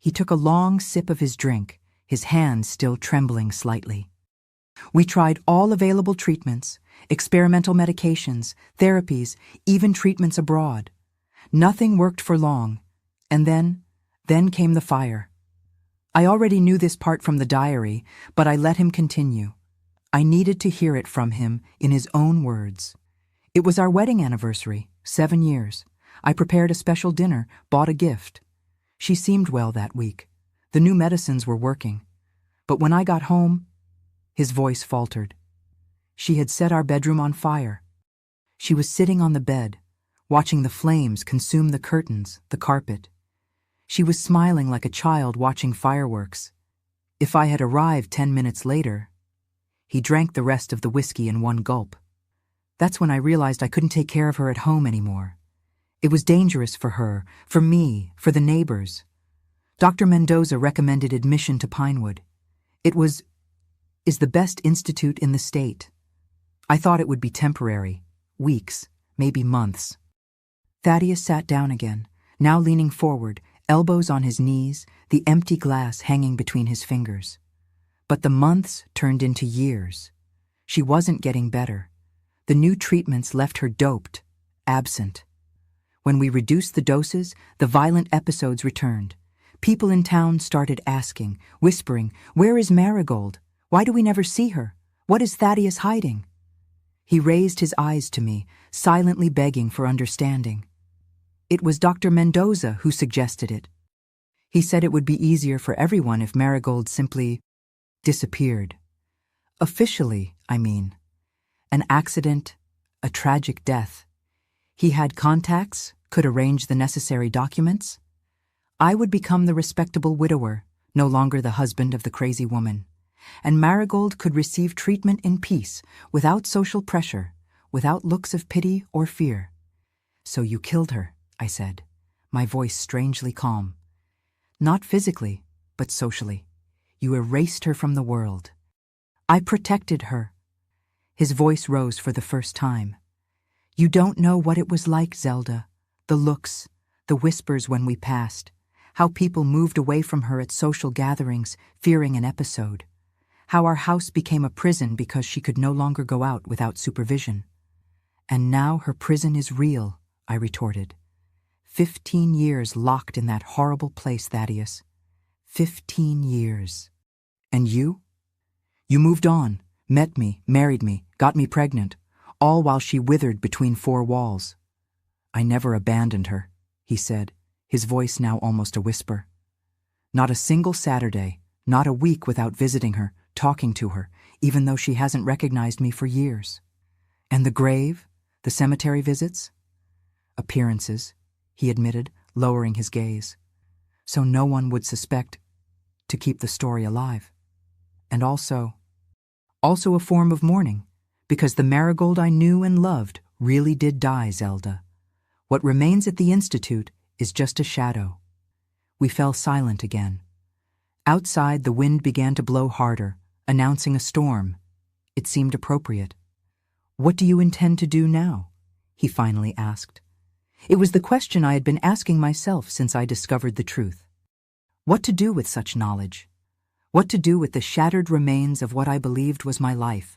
S1: He took a long sip of his drink, his hands still trembling slightly. We tried all available treatments, experimental medications, therapies, even treatments abroad. Nothing worked for long, and then came the fire. I already knew this part from the diary, but I let him continue. I needed to hear it from him in his own words. It was our wedding anniversary, 7 years. I prepared a special dinner, bought a gift. She seemed well that week. The new medicines were working. But when I got home, his voice faltered. She had set our bedroom on fire. She was sitting on the bed, watching the flames consume the curtains, the carpet. She was smiling like a child watching fireworks. If I had arrived 10 minutes later, he drank the rest of the whiskey in one gulp. That's when I realized I couldn't take care of her at home anymore. It was dangerous for her, for me, for the neighbors. Dr. Mendoza recommended admission to Pinewood. It is the best institute in the state. I thought it would be temporary, weeks, maybe months. Thaddeus sat down again, now leaning forward, elbows on his knees, the empty glass hanging between his fingers. But the months turned into years. She wasn't getting better. The new treatments left her doped, absent. When we reduced the doses, the violent episodes returned. People in town started asking, whispering, "Where is Marigold? Why do we never see her? What is Thaddeus hiding?" He raised his eyes to me, silently begging for understanding. It was Dr. Mendoza who suggested it. He said it would be easier for everyone if Marigold simply disappeared. Officially, I mean. An accident, a tragic death. He had contacts, could arrange the necessary documents. I would become the respectable widower, no longer the husband of the crazy woman. And Marigold could receive treatment in peace, without social pressure, without looks of pity or fear. "So you killed her," I said, my voice strangely calm. "Not physically, but socially. You erased her from the world." "I protected her." His voice rose for the first time. "You don't know what it was like, Zelda. The looks, the whispers when we passed, how people moved away from her at social gatherings, fearing an episode. How our house became a prison because she could no longer go out without supervision." "And now her prison is real," I retorted. 15 years locked in that horrible place, Thaddeus. 15 years. "And you? You moved on, met me, married me, got me pregnant, all while she withered between four walls." "I never abandoned her," he said, his voice now almost a whisper. "Not a single Saturday, not a week without visiting her, talking to her, even though she hasn't recognized me for years." "And the grave? The cemetery visits?" "Appearances," he admitted, lowering his gaze. "So no one would suspect, to keep the story alive. And also a form of mourning, because the Marigold I knew and loved really did die, Zelda. What remains at the Institute is just a shadow." We fell silent again. Outside, the wind began to blow harder, announcing a storm. It seemed appropriate. "What do you intend to do now?" he finally asked. It was the question I had been asking myself since I discovered the truth. What to do with such knowledge? What to do with the shattered remains of what I believed was my life?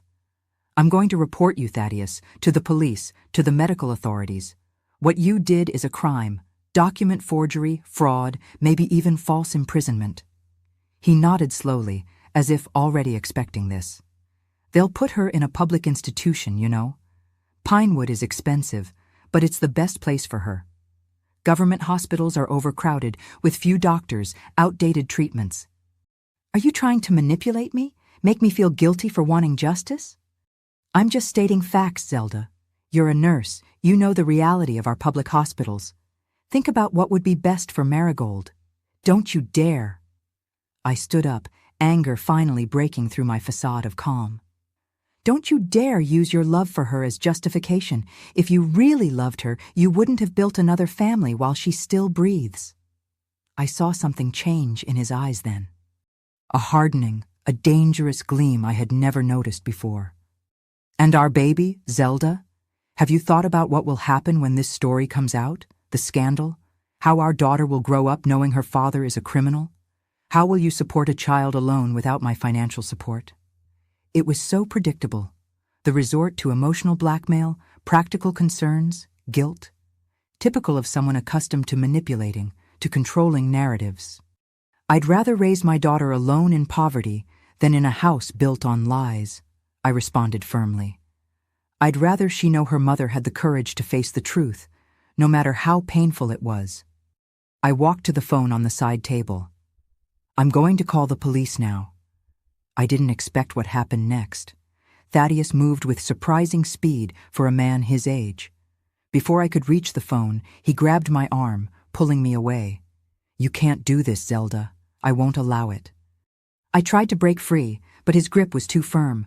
S1: "I'm going to report you, Thaddeus, to the police, to the medical authorities. What you did is a crime, document forgery, fraud, maybe even false imprisonment." He nodded slowly, as if already expecting this. "They'll put her in a public institution, you know. Pinewood is expensive, but it's the best place for her. Government hospitals are overcrowded, with few doctors, outdated treatments." "Are you trying to manipulate me? Make me feel guilty for wanting justice?" "I'm just stating facts, Zelda. You're a nurse. You know the reality of our public hospitals. Think about what would be best for Marigold. Don't you dare." I stood up, anger finally breaking through my facade of calm. "Don't you dare use your love for her as justification. If you really loved her, you wouldn't have built another family while she still breathes." I saw something change in his eyes then. A hardening, a dangerous gleam I had never noticed before. "And our baby, Zelda? Have you thought about what will happen when this story comes out? The scandal? How our daughter will grow up knowing her father is a criminal? How will you support a child alone without my financial support?" It was so predictable. The resort to emotional blackmail, practical concerns, guilt. Typical of someone accustomed to manipulating, to controlling narratives. "I'd rather raise my daughter alone in poverty than in a house built on lies," I responded firmly. "I'd rather she know her mother had the courage to face the truth, no matter how painful it was." I walked to the phone on the side table. "I'm going to call the police now." I didn't expect what happened next. Thaddeus moved with surprising speed for a man his age. Before I could reach the phone, he grabbed my arm, pulling me away. "You can't do this, Zelda. I won't allow it." I tried to break free, but his grip was too firm.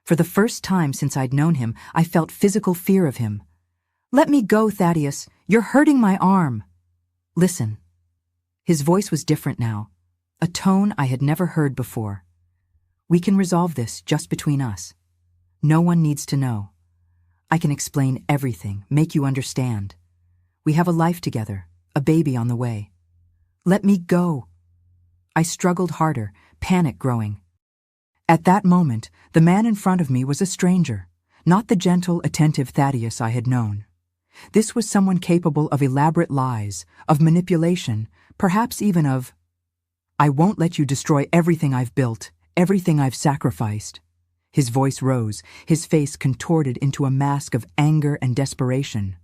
S1: For the first time since I'd known him, I felt physical fear of him. "Let me go, Thaddeus. You're hurting my arm." "Listen." His voice was different now, a tone I had never heard before. "We can resolve this just between us. No one needs to know. I can explain everything, make you understand. We have a life together, a baby on the way. Let me go." I struggled harder, panic growing. At that moment, the man in front of me was a stranger, not the gentle, attentive Thaddeus I had known. This was someone capable of elaborate lies, of manipulation, perhaps even of, "I won't let you destroy everything I've built, everything I've sacrificed." His voice rose, his face contorted into a mask of anger and desperation.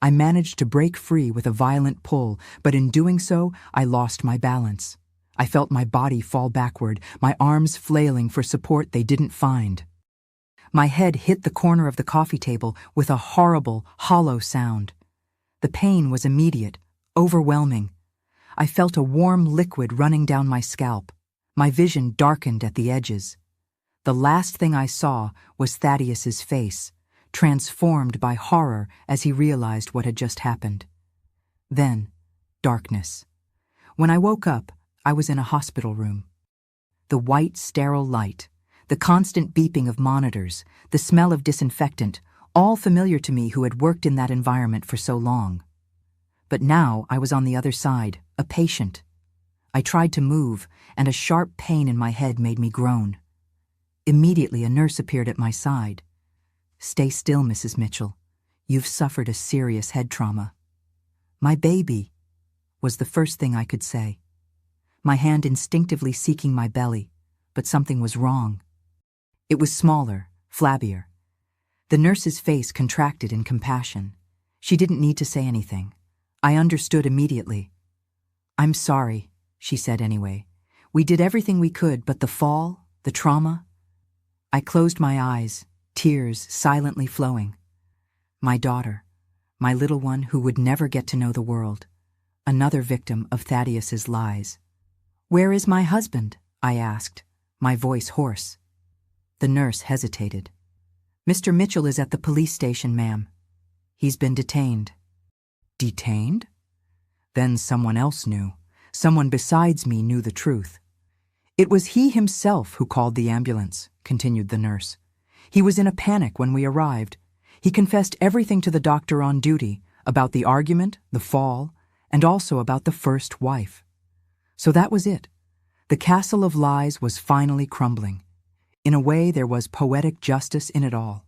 S1: I managed to break free with a violent pull, but in doing so, I lost my balance. I felt my body fall backward, my arms flailing for support they didn't find. My head hit the corner of the coffee table with a horrible, hollow sound. The pain was immediate, overwhelming. I felt a warm liquid running down my scalp. My vision darkened at the edges. The last thing I saw was Thaddeus's face, transformed by horror as he realized what had just happened. Then, darkness. When I woke up, I was in a hospital room. The white, sterile light, the constant beeping of monitors, the smell of disinfectant, all familiar to me who had worked in that environment for so long. But now I was on the other side, a patient. I tried to move, and a sharp pain in my head made me groan. Immediately, a nurse appeared at my side. "Stay still, Mrs. Mitchell. You've suffered a serious head trauma." "My baby," was the first thing I could say. My hand instinctively seeking my belly, but something was wrong. It was smaller, flabbier. The nurse's face contracted in compassion. She didn't need to say anything. I understood immediately. "I'm sorry," she said anyway. "We did everything we could, but the fall, the trauma." I closed my eyes, tears silently flowing. My daughter, my little one who would never get to know the world, another victim of Thaddeus's lies. "Where is my husband?" I asked, my voice hoarse. The nurse hesitated. "Mr. Mitchell is at the police station, ma'am. He's been detained." "Detained?" Then someone else knew. Someone besides me knew the truth. "It was he himself who called the ambulance," continued the nurse. "He was in a panic when we arrived. He confessed everything to the doctor on duty, about the argument, the fall, and also about the first wife. So that was it. The castle of lies was finally crumbling. In a way, there was poetic justice in it all.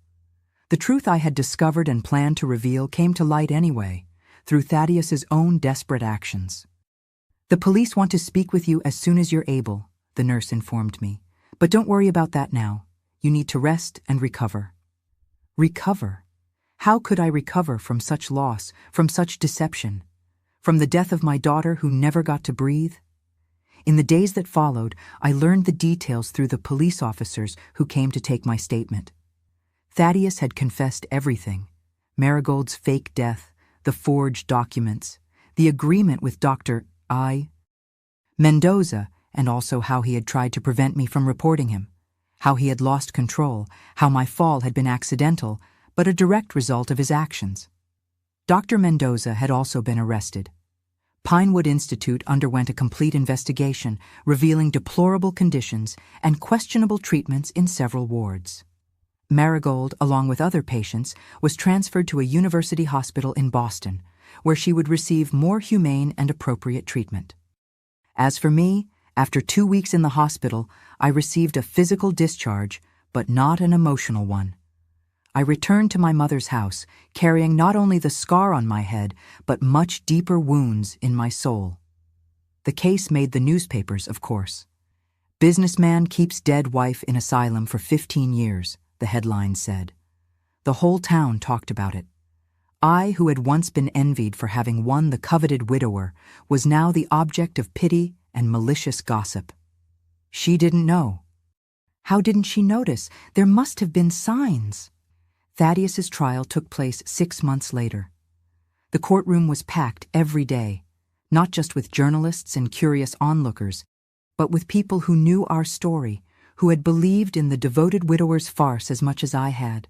S1: The truth I had discovered and planned to reveal came to light anyway, through Thaddeus's own desperate actions. "The police want to speak with you as soon as you're able," the nurse informed me. "But don't worry about that now. You need to rest and recover." Recover? How could I recover from such loss, from such deception? From the death of my daughter who never got to breathe? In the days that followed, I learned the details through the police officers who came to take my statement. Thaddeus had confessed everything: Marigold's fake death, the forged documents, the agreement with Dr. Mendoza, and also how he had tried to prevent me from reporting him, how he had lost control, how my fall had been accidental, but a direct result of his actions. Dr. Mendoza had also been arrested. Pinewood Institute underwent a complete investigation, revealing deplorable conditions and questionable treatments in several wards. Marigold, along with other patients, was transferred to a university hospital in Boston, where she would receive more humane and appropriate treatment. As for me, after 2 weeks in the hospital, I received a physical discharge, but not an emotional one. I returned to my mother's house, carrying not only the scar on my head, but much deeper wounds in my soul. The case made the newspapers, of course. "Businessman keeps dead wife in asylum for 15 years, the headline said. The whole town talked about it. I, who had once been envied for having won the coveted widower, was now the object of pity and malicious gossip. She didn't know. How didn't she notice? There must have been signs. Thaddeus's trial took place 6 months later. The courtroom was packed every day, not just with journalists and curious onlookers, but with people who knew our story, who had believed in the devoted widower's farce as much as I had.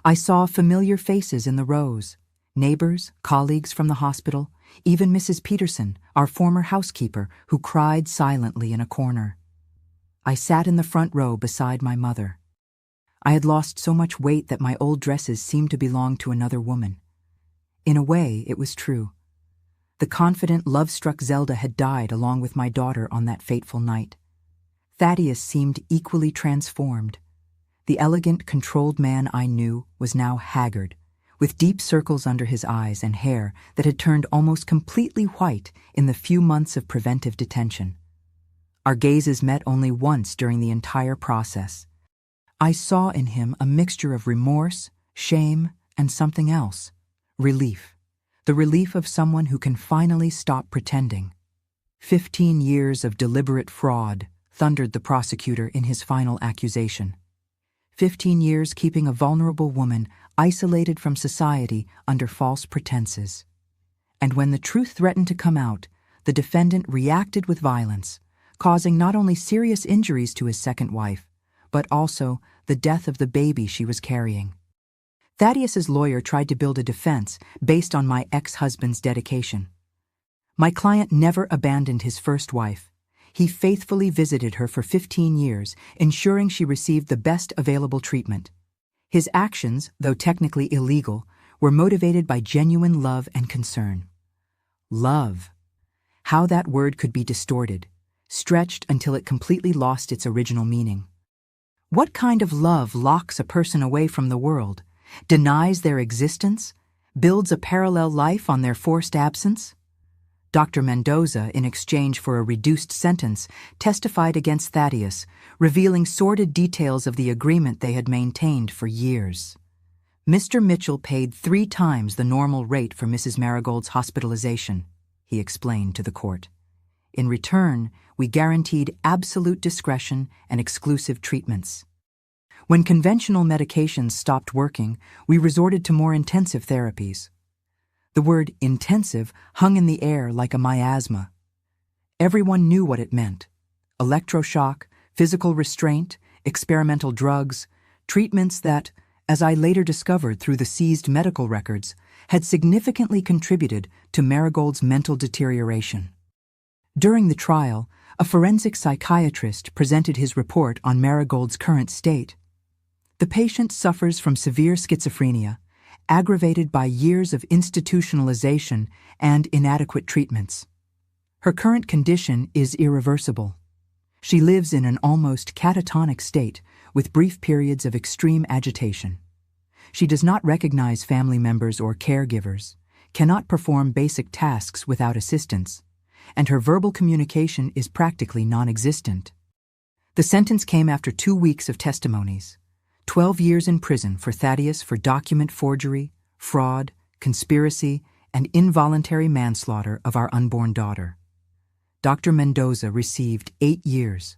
S1: I saw familiar faces in the rows, neighbors, colleagues from the hospital, even Mrs. Peterson, our former housekeeper, who cried silently in a corner. I sat in the front row beside my mother. I had lost so much weight that my old dresses seemed to belong to another woman. In a way, it was true. The confident, love-struck Zelda had died along with my daughter on that fateful night. Thaddeus seemed equally transformed. The elegant, controlled man I knew was now haggard, with deep circles under his eyes and hair that had turned almost completely white in the few months of preventive detention. Our gazes met only once during the entire process. I saw in him a mixture of remorse, shame, and something else: relief. The relief of someone who can finally stop pretending. 15 years of deliberate fraud, thundered the prosecutor in his final accusation. 15 years keeping a vulnerable woman isolated from society under false pretenses. And when the truth threatened to come out, the defendant reacted with violence, causing not only serious injuries to his second wife, but also the death of the baby she was carrying. Thaddeus's lawyer tried to build a defense based on my ex-husband's dedication. My client never abandoned his first wife. He faithfully visited her for 15 years, ensuring she received the best available treatment. His actions, though technically illegal, were motivated by genuine love and concern. Love. How that word could be distorted, stretched until it completely lost its original meaning. What kind of love locks a person away from the world, denies their existence, builds a parallel life on their forced absence? Dr. Mendoza, in exchange for a reduced sentence, testified against Thaddeus, revealing sordid details of the agreement they had maintained for years. Mr. Mitchell paid 3 times the normal rate for Mrs. Marigold's hospitalization, he explained to the court. In return, we guaranteed absolute discretion and exclusive treatments. When conventional medications stopped working, we resorted to more intensive therapies. The word intensive hung in the air like a miasma. Everyone knew what it meant: electroshock, physical restraint, experimental drugs, treatments that, as I later discovered through the seized medical records, had significantly contributed to Marigold's mental deterioration. During the trial, a forensic psychiatrist presented his report on Marigold's current state. The patient suffers from severe schizophrenia, aggravated by years of institutionalization and inadequate treatments. Her current condition is irreversible. She lives in an almost catatonic state with brief periods of extreme agitation. She does not recognize family members or caregivers, cannot perform basic tasks without assistance, and her verbal communication is practically non-existent. The sentence came after 2 weeks of testimonies. 12 years in prison for Thaddeus for document forgery, fraud, conspiracy, and involuntary manslaughter of our unborn daughter. Dr. Mendoza received 8 years.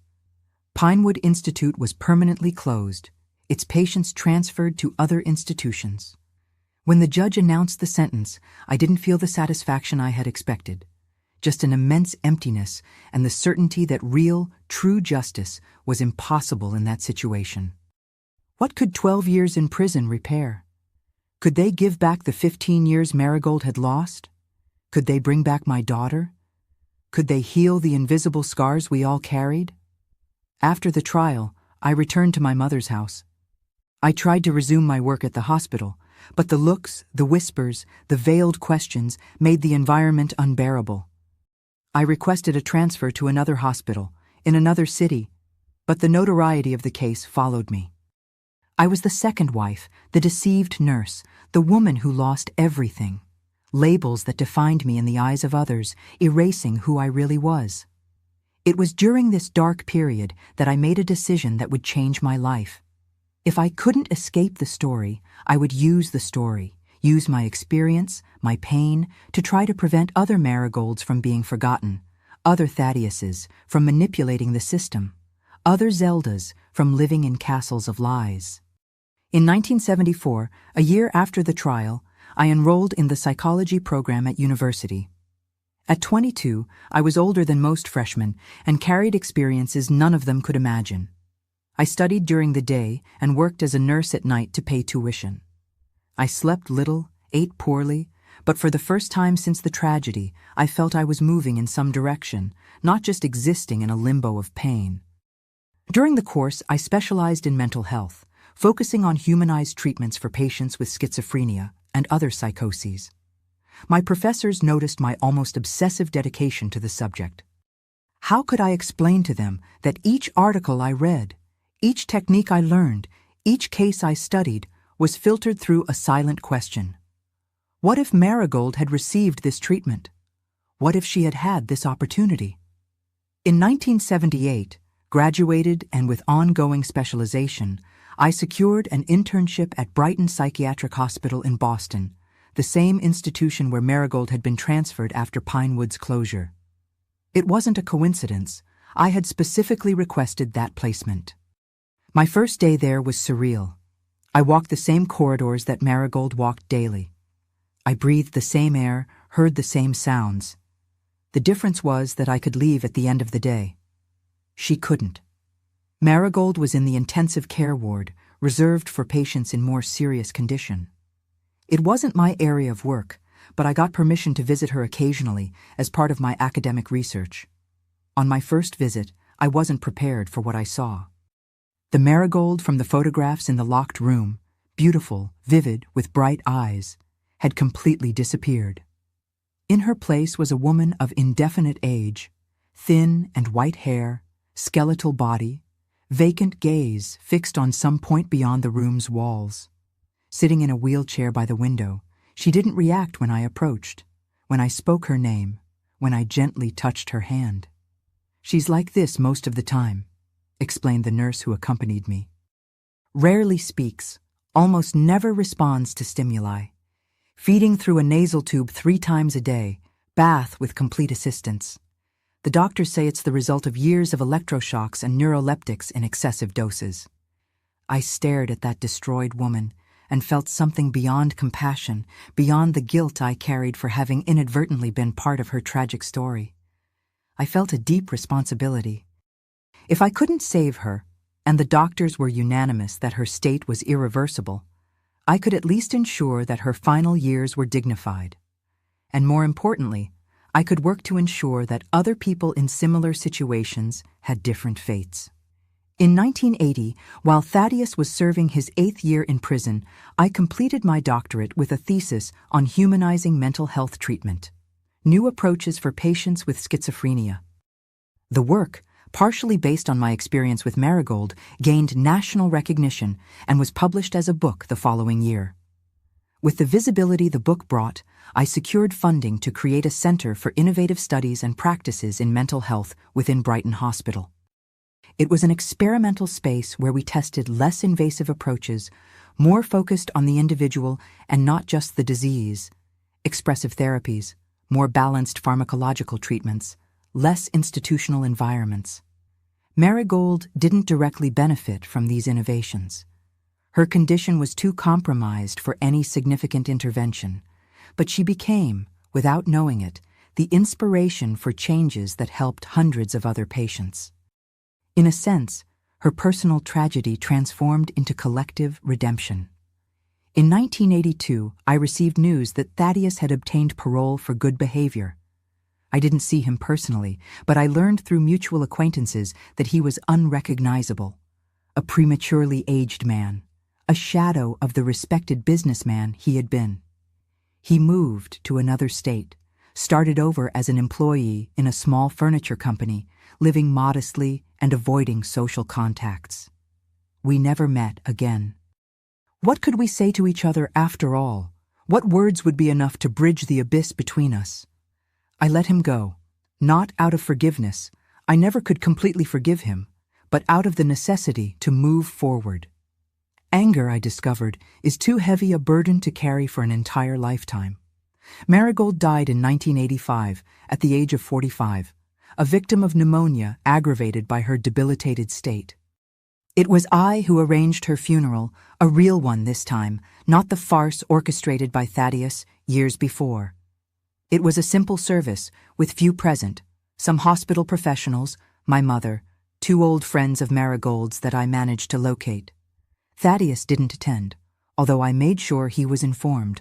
S1: Pinewood Institute was permanently closed, its patients transferred to other institutions. When the judge announced the sentence, I didn't feel the satisfaction I had expected, just an immense emptiness and the certainty that real, true justice was impossible in that situation. What could 12 years in prison repair? Could they give back the 15 years Marigold had lost? Could they bring back my daughter? Could they heal the invisible scars we all carried? After the trial, I returned to my mother's house. I tried to resume my work at the hospital, but the looks, the whispers, the veiled questions made the environment unbearable. I requested a transfer to another hospital, in another city, but the notoriety of the case followed me. I was the second wife, the deceived nurse, the woman who lost everything. Labels that defined me in the eyes of others, erasing who I really was. It was during this dark period that I made a decision that would change my life. If I couldn't escape the story, I would use the story, use my experience, my pain, to try to prevent other Marigolds from being forgotten, other Thaddeus's from manipulating the system, other Zeldas from living in castles of lies. In 1974, a year after the trial, I enrolled in the psychology program at university. At 22, I was older than most freshmen and carried experiences none of them could imagine. I studied during the day and worked as a nurse at night to pay tuition. I slept little, ate poorly, but for the first time since the tragedy, I felt I was moving in some direction, not just existing in a limbo of pain. During the course, I specialized in mental health, focusing on humanized treatments for patients with schizophrenia and other psychoses. My professors noticed my almost obsessive dedication to the subject. How could I explain to them that each article I read, each technique I learned, each case I studied, was filtered through a silent question. What if Marigold had received this treatment? What if she had had this opportunity? In 1978, graduated and with ongoing specialization, I secured an internship at Brighton Psychiatric Hospital in Boston, the same institution where Marigold had been transferred after Pinewood's closure. It wasn't a coincidence. I had specifically requested that placement. My first day there was surreal. I walked the same corridors that Marigold walked daily. I breathed the same air, heard the same sounds. The difference was that I could leave at the end of the day. She couldn't. Marigold was in the intensive care ward, reserved for patients in more serious condition. It wasn't my area of work, but I got permission to visit her occasionally as part of my academic research. On my first visit, I wasn't prepared for what I saw. The Marigold from the photographs in the locked room, beautiful, vivid, with bright eyes, had completely disappeared. In her place was a woman of indefinite age, thin and white hair, skeletal body, vacant gaze fixed on some point beyond the room's walls. Sitting in a wheelchair by the window, she didn't react when I approached, when I spoke her name, when I gently touched her hand. She's like this most of the time, explained the nurse who accompanied me. Rarely speaks, almost never responds to stimuli. Feeding through a nasal tube 3 times a day, bath with complete assistance. The doctors say it's the result of years of electroshocks and neuroleptics in excessive doses. I stared at that destroyed woman and felt something beyond compassion, beyond the guilt I carried for having inadvertently been part of her tragic story. I felt a deep responsibility. If I couldn't save her, and the doctors were unanimous that her state was irreversible, I could at least ensure that her final years were dignified. And more importantly, I could work to ensure that other people in similar situations had different fates. In 1980, while Thaddeus was serving his 8th year in prison, I completed my doctorate with a thesis on humanizing mental health treatment, new approaches for patients with schizophrenia. The work, partially based on my experience with Marigold, gained national recognition and was published as a book the following year. With the visibility the book brought, I secured funding to create a center for innovative studies and practices in mental health within Brighton Hospital. It was an experimental space where we tested less invasive approaches, more focused on the individual and not just the disease, expressive therapies, more balanced pharmacological treatments, less institutional environments. Marigold didn't directly benefit from these innovations. Her condition was too compromised for any significant intervention, but she became, without knowing it, the inspiration for changes that helped hundreds of other patients. In a sense, her personal tragedy transformed into collective redemption. In 1982, I received news that Thaddeus had obtained parole for good behavior. I didn't see him personally, but I learned through mutual acquaintances that he was unrecognizable, a prematurely aged man, a shadow of the respected businessman he had been. He moved to another state, started over as an employee in a small furniture company, living modestly and avoiding social contacts. We never met again. What could we say to each other after all? What words would be enough to bridge the abyss between us? I let him go, not out of forgiveness. I never could completely forgive him, but out of the necessity to move forward. Anger, I discovered, is too heavy a burden to carry for an entire lifetime. Marigold died in 1985 at the age of 45, a victim of pneumonia aggravated by her debilitated state. It was I who arranged her funeral, a real one this time, not the farce orchestrated by Thaddeus years before. It was a simple service, with few present, some hospital professionals, my mother, 2 old friends of Marigold's that I managed to locate. Thaddeus didn't attend, although I made sure he was informed.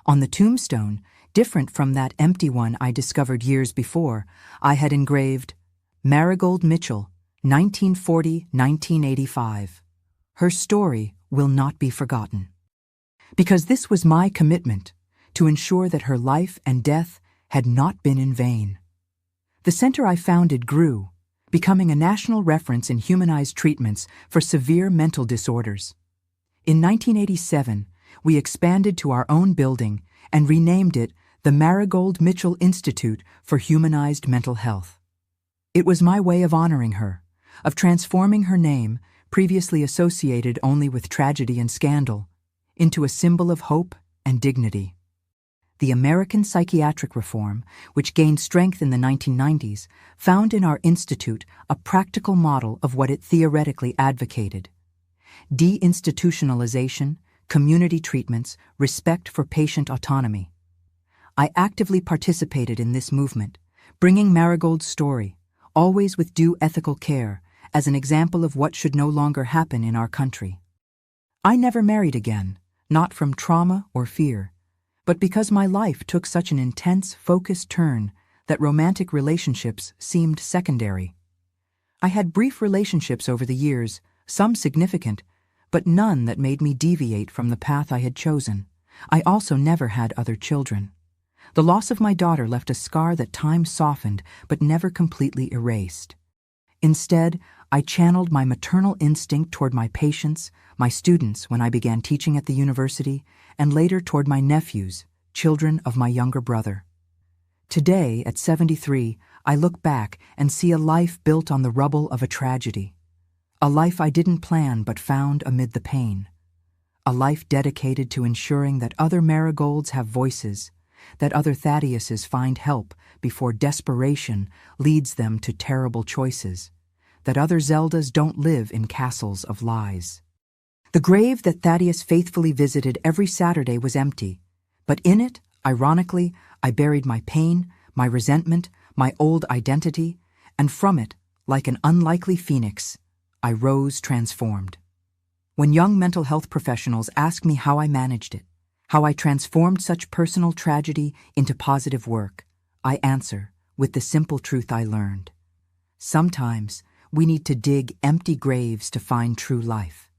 S1: On the tombstone, different from that empty one I discovered years before, I had engraved, Marigold Mitchell, 1940-1985. Her story will not be forgotten. Because this was my commitment, to ensure that her life and death had not been in vain. The center I founded grew, becoming a national reference in humanized treatments for severe mental disorders. In 1987, we expanded to our own building and renamed it the Marigold Mitchell Institute for Humanized Mental Health. It was my way of honoring her, of transforming her name, previously associated only with tragedy and scandal, into a symbol of hope and dignity. The American psychiatric reform, which gained strength in the 1990s, found in our institute a practical model of what it theoretically advocated: deinstitutionalization, community treatments, respect for patient autonomy. I actively participated in this movement, bringing Marigold's story, always with due ethical care, as an example of what should no longer happen in our country. I never married again, not from trauma or fear, but because my life took such an intense, focused turn that romantic relationships seemed secondary. I had brief relationships over the years, some significant, but none that made me deviate from the path I had chosen. I also never had other children. The loss of my daughter left a scar that time softened but never completely erased. Instead, I channeled my maternal instinct toward my patients, my students when I began teaching at the university, and later toward my nephews, children of my younger brother. Today, at 73, I look back and see a life built on the rubble of a tragedy. A life I didn't plan but found amid the pain. A life dedicated to ensuring that other Marigolds have voices, that other Thaddeus's find help before desperation leads them to terrible choices, that other Zeldas don't live in castles of lies. The grave that Thaddeus faithfully visited every Saturday was empty, but in it, ironically, I buried my pain, my resentment, my old identity, and from it, like an unlikely phoenix, I rose transformed. When young mental health professionals ask me how I managed it, how I transformed such personal tragedy into positive work, I answer with the simple truth I learned. Sometimes we need to dig empty graves to find true life.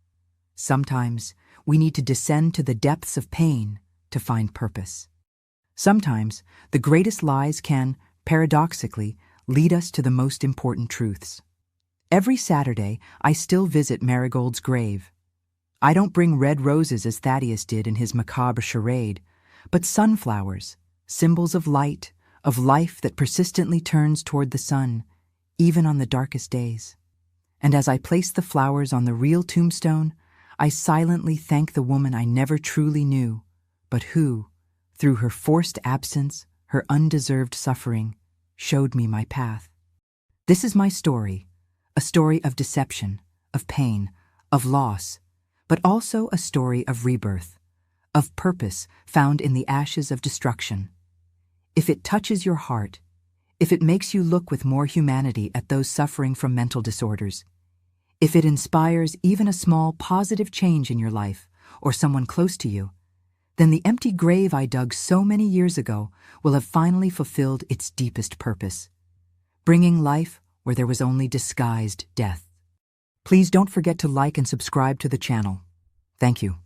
S1: Sometimes we need to descend to the depths of pain to find purpose. Sometimes the greatest lies can, paradoxically, lead us to the most important truths. Every Saturday, I still visit Marigold's grave. I don't bring red roses as Thaddeus did in his macabre charade, but sunflowers, symbols of light, of life that persistently turns toward the sun, even on the darkest days. And as I place the flowers on the real tombstone, I silently thank the woman I never truly knew, but who, through her forced absence, her undeserved suffering, showed me my path. This is my story, a story of deception, of pain, of loss, but also a story of rebirth, of purpose found in the ashes of destruction. If it touches your heart, if it makes you look with more humanity at those suffering from mental disorders, if it inspires even a small positive change in your life or someone close to you, then the empty grave I dug so many years ago will have finally fulfilled its deepest purpose, bringing life where there was only disguised death. Please don't forget to like and subscribe to the channel. Thank you.